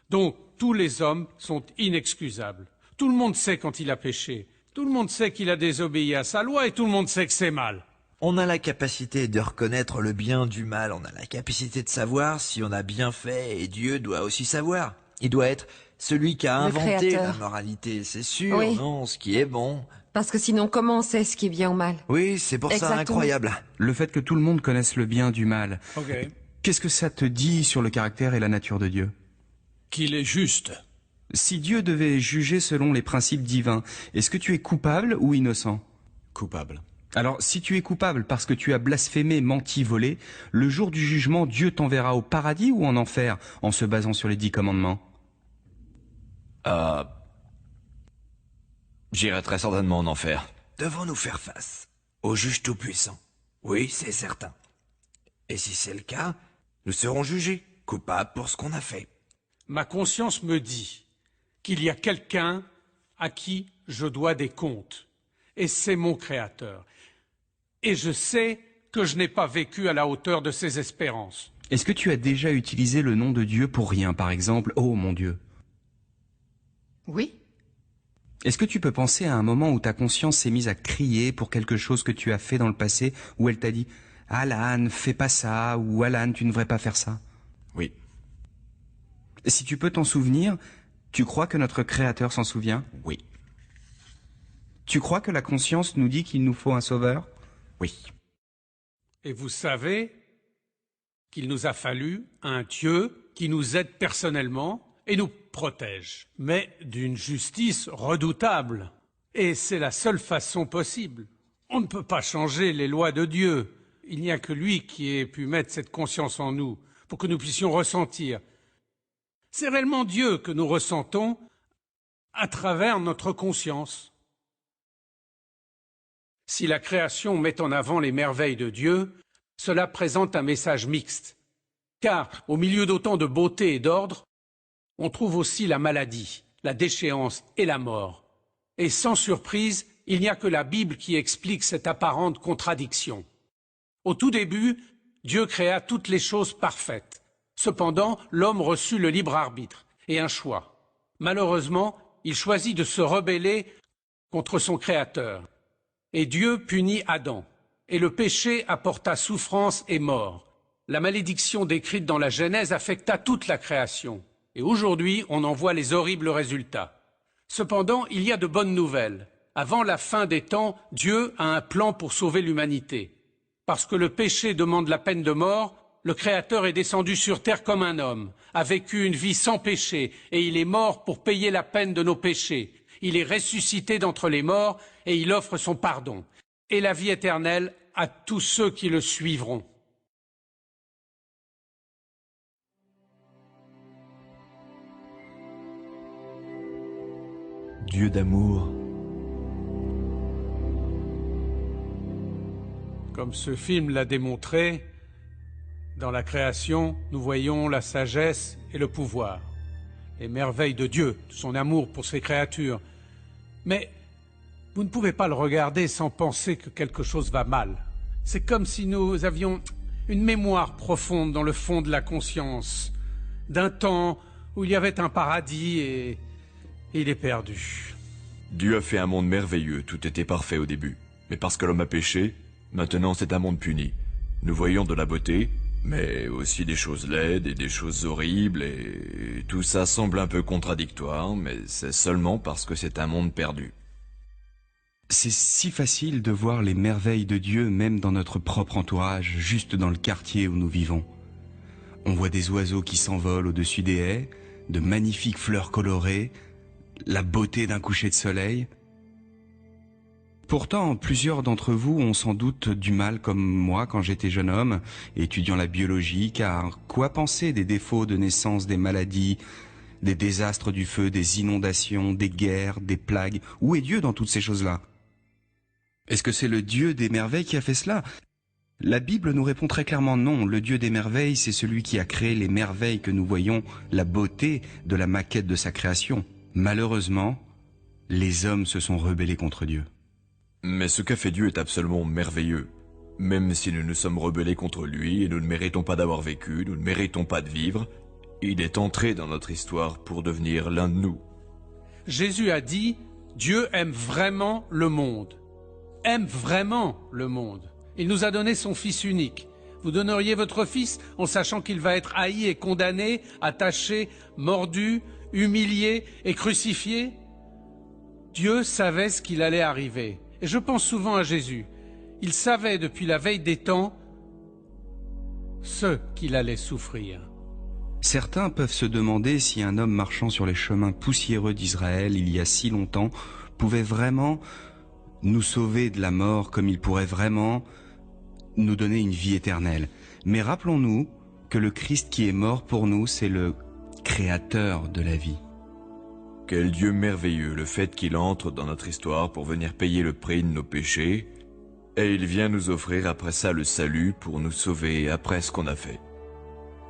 Donc, tous les hommes sont inexcusables. Tout le monde sait quand il a péché. Tout le monde sait qu'il a désobéi à sa loi et tout le monde sait que c'est mal. On a la capacité de reconnaître le bien du mal, on a la capacité de savoir si on a bien fait, et Dieu doit aussi savoir. Il doit être celui qui a Le inventé créateur. la moralité, c'est sûr, Oui. non, ce qui est bon. Parce que sinon, comment on sait ce qui est bien ou mal? Oui, c'est pour ça Exactement. incroyable. Le fait que tout le monde connaisse le bien du mal, Ok. qu'est-ce que ça te dit sur le caractère et la nature de Dieu? Qu'il est juste. Si Dieu devait juger selon les principes divins, est-ce que tu es coupable ou innocent? Coupable. Alors, si tu es coupable parce que tu as blasphémé, menti, volé, le jour du jugement, Dieu t'enverra au paradis ou en enfer, en se basant sur les 10 commandements? J'irai très certainement en enfer. Devons-nous faire face au juge tout-puissant? Oui, c'est certain. Et si c'est le cas, nous serons jugés, coupables pour ce qu'on a fait. Ma conscience me dit qu'il y a quelqu'un à qui je dois des comptes. Et c'est mon Créateur. Et je sais que je n'ai pas vécu à la hauteur de ses espérances. Est-ce que tu as déjà utilisé le nom de Dieu pour rien, par exemple, oh mon Dieu? Oui. Est-ce que tu peux penser à un moment où ta conscience s'est mise à crier pour quelque chose que tu as fait dans le passé, où elle t'a dit « Alan, fais pas ça » ou « Alan, tu ne devrais pas faire ça ». Oui. Si tu peux t'en souvenir, tu crois que notre Créateur s'en souvient? Oui. Tu crois que la conscience nous dit qu'il nous faut un sauveur? Oui. Et vous savez qu'il nous a fallu un Dieu qui nous aide personnellement et nous protège, mais d'une justice redoutable. Et c'est la seule façon possible. On ne peut pas changer les lois de Dieu. Il n'y a que lui qui ait pu mettre cette conscience en nous pour que nous puissions ressentir. C'est réellement Dieu que nous ressentons à travers notre conscience. Si la création met en avant les merveilles de Dieu, cela présente un message mixte. Car, au milieu d'autant de beauté et d'ordre, on trouve aussi la maladie, la déchéance et la mort. Et sans surprise, il n'y a que la Bible qui explique cette apparente contradiction. Au tout début, Dieu créa toutes les choses parfaites. Cependant, l'homme reçut le libre arbitre et un choix. Malheureusement, il choisit de se rebeller contre son Créateur. Et Dieu punit Adam. Et le péché apporta souffrance et mort. La malédiction décrite dans la Genèse affecta toute la création. Et aujourd'hui, on en voit les horribles résultats. Cependant, il y a de bonnes nouvelles. Avant la fin des temps, Dieu a un plan pour sauver l'humanité. Parce que le péché demande la peine de mort, le Créateur est descendu sur terre comme un homme, a vécu une vie sans péché, et il est mort pour payer la peine de nos péchés. Il est ressuscité d'entre les morts, et il offre son pardon, et la vie éternelle à tous ceux qui le suivront. Dieu d'amour, Comme ce film l'a démontré, dans la création, nous voyons la sagesse et le pouvoir, les merveilles de Dieu, son amour pour ses créatures. Mais vous ne pouvez pas le regarder sans penser que quelque chose va mal. C'est comme si nous avions une mémoire profonde dans le fond de la conscience, d'un temps où il y avait un paradis et il est perdu. Dieu a fait un monde merveilleux, tout était parfait au début. Mais parce que l'homme a péché, maintenant c'est un monde puni. Nous voyons de la beauté, mais aussi des choses laides et des choses horribles, et tout ça semble un peu contradictoire, mais c'est seulement parce que c'est un monde perdu. C'est si facile de voir les merveilles de Dieu même dans notre propre entourage, juste dans le quartier où nous vivons. On voit des oiseaux qui s'envolent au-dessus des haies, de magnifiques fleurs colorées, la beauté d'un coucher de soleil. Pourtant, plusieurs d'entre vous ont sans doute du mal comme moi quand j'étais jeune homme, étudiant la biologie, car quoi penser des défauts de naissance, des maladies, des désastres du feu, des inondations, des guerres, des plagues? Où est Dieu dans toutes ces choses-là? Est-ce que c'est le Dieu des merveilles qui a fait cela? La Bible nous répond très clairement non. Le Dieu des merveilles, c'est celui qui a créé les merveilles que nous voyons, la beauté de la maquette de sa création. Malheureusement, les hommes se sont rebellés contre Dieu. Mais ce qu'a fait Dieu est absolument merveilleux. Même si nous nous sommes rebellés contre lui et nous ne méritons pas d'avoir vécu, nous ne méritons pas de vivre, il est entré dans notre histoire pour devenir l'un de nous. Jésus a dit, Dieu aime vraiment le monde. Aime vraiment le monde. Il nous a donné son Fils unique. Vous donneriez votre Fils en sachant qu'il va être haï et condamné, attaché, mordu, humilié et crucifié? Dieu savait ce qu'il allait arriver. Et je pense souvent à Jésus. Il savait depuis la veille des temps ce qu'il allait souffrir. Certains peuvent se demander si un homme marchant sur les chemins poussiéreux d'Israël il y a si longtemps pouvait vraiment nous sauver de la mort, comme il pourrait vraiment nous donner une vie éternelle. Mais rappelons-nous que le Christ qui est mort pour nous, c'est le créateur de la vie. Quel Dieu merveilleux, le fait qu'il entre dans notre histoire pour venir payer le prix de nos péchés, et il vient nous offrir après ça le salut pour nous sauver après ce qu'on a fait.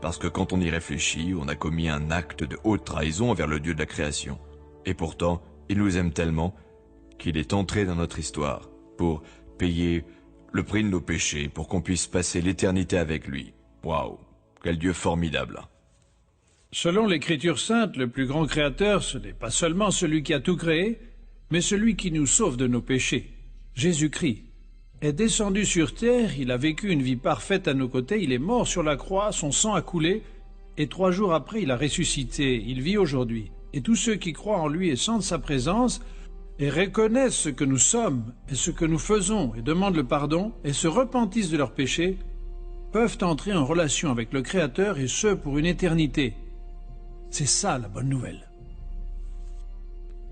Parce que quand on y réfléchit, on a commis un acte de haute trahison envers le Dieu de la création. Et pourtant, il nous aime tellement qu'il est entré dans notre histoire pour payer le prix de nos péchés, pour qu'on puisse passer l'éternité avec lui. Waouh, quel Dieu formidable! Selon l'Écriture sainte, le plus grand créateur, ce n'est pas seulement celui qui a tout créé, mais celui qui nous sauve de nos péchés. Jésus-Christ est descendu sur terre, il a vécu une vie parfaite à nos côtés, il est mort sur la croix, son sang a coulé, et 3 jours après il a ressuscité, il vit aujourd'hui. Et tous ceux qui croient en lui et sentent sa présence, et reconnaissent ce que nous sommes et ce que nous faisons, et demandent le pardon, et se repentissent de leurs péchés, peuvent entrer en relation avec le Créateur, et ce pour une éternité. C'est ça la bonne nouvelle.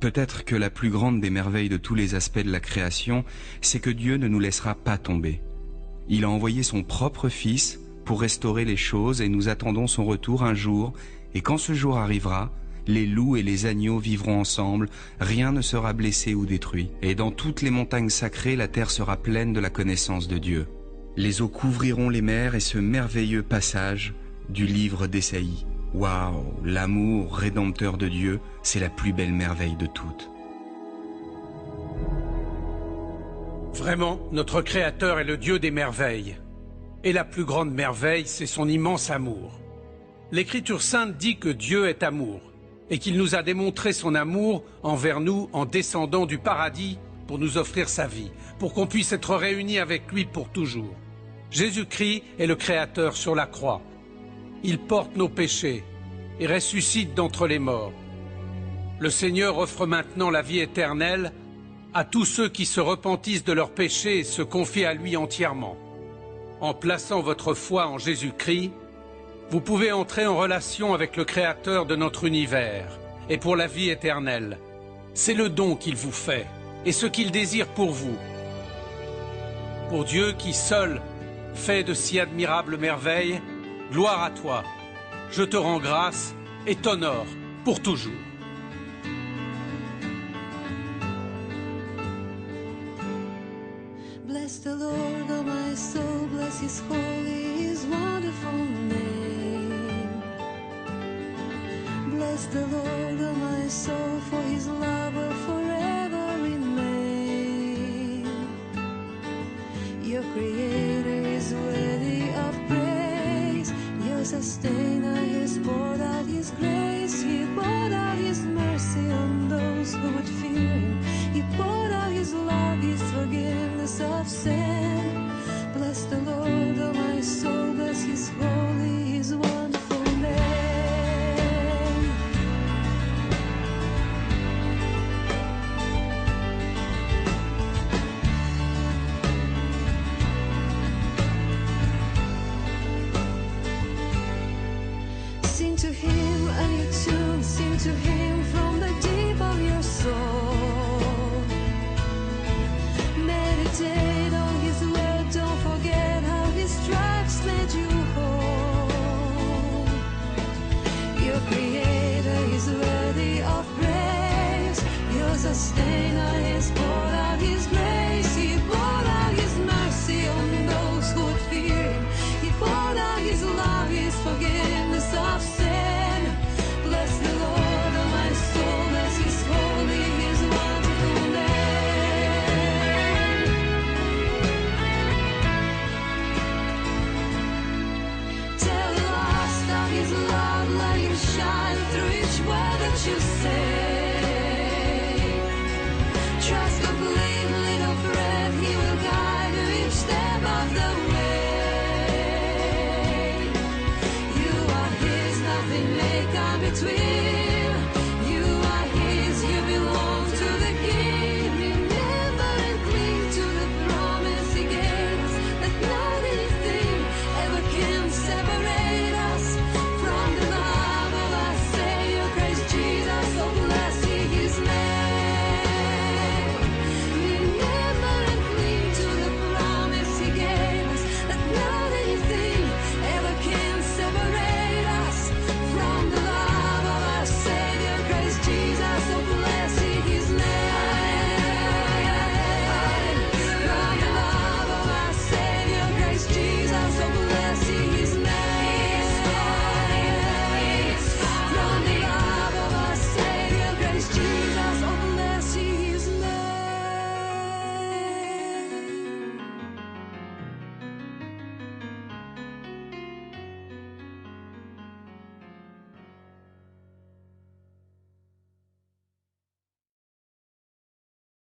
Peut-être que la plus grande des merveilles de tous les aspects de la création, c'est que Dieu ne nous laissera pas tomber. Il a envoyé son propre Fils pour restaurer les choses et nous attendons son retour un jour, et quand ce jour arrivera, les loups et les agneaux vivront ensemble, rien ne sera blessé ou détruit. Et dans toutes les montagnes sacrées, la terre sera pleine de la connaissance de Dieu. Les eaux couvriront les mers et ce merveilleux passage du livre d'Ésaïe. Waouh, l'amour rédempteur de Dieu, c'est la plus belle merveille de toutes. Vraiment, notre Créateur est le Dieu des merveilles. Et la plus grande merveille, c'est son immense amour. L'Écriture sainte dit que Dieu est amour, et qu'il nous a démontré son amour envers nous en descendant du paradis pour nous offrir sa vie, pour qu'on puisse être réunis avec lui pour toujours. Jésus-Christ est le Créateur sur la croix. Il porte nos péchés et ressuscite d'entre les morts. Le Seigneur offre maintenant la vie éternelle à tous ceux qui se repentissent de leurs péchés et se confient à lui entièrement. En plaçant votre foi en Jésus-Christ, vous pouvez entrer en relation avec le Créateur de notre univers et pour la vie éternelle. C'est le don qu'il vous fait et ce qu'il désire pour vous. Pour Dieu qui seul fait de si admirables merveilles, gloire à toi. Je te rends grâce et t'honore pour toujours. Bless the Lord, oh my soul, bless his holy, his wonderful name. Bless the Lord, oh my soul, for his love will forever remain. Your Creator is worthy of praise, your Sustainer has poured out his grace, he poured out his mercy on those who would fear him, he poured out his love, his forgiveness of sin. Bless the Lord, oh my soul, bless his holy, his wonderful name. Sing to him a new tune, sing to him from the deep of your soul. Meditate on his word, don't forget how his stripes made you whole. Your Creator is worthy of praise, your Sustainer is poured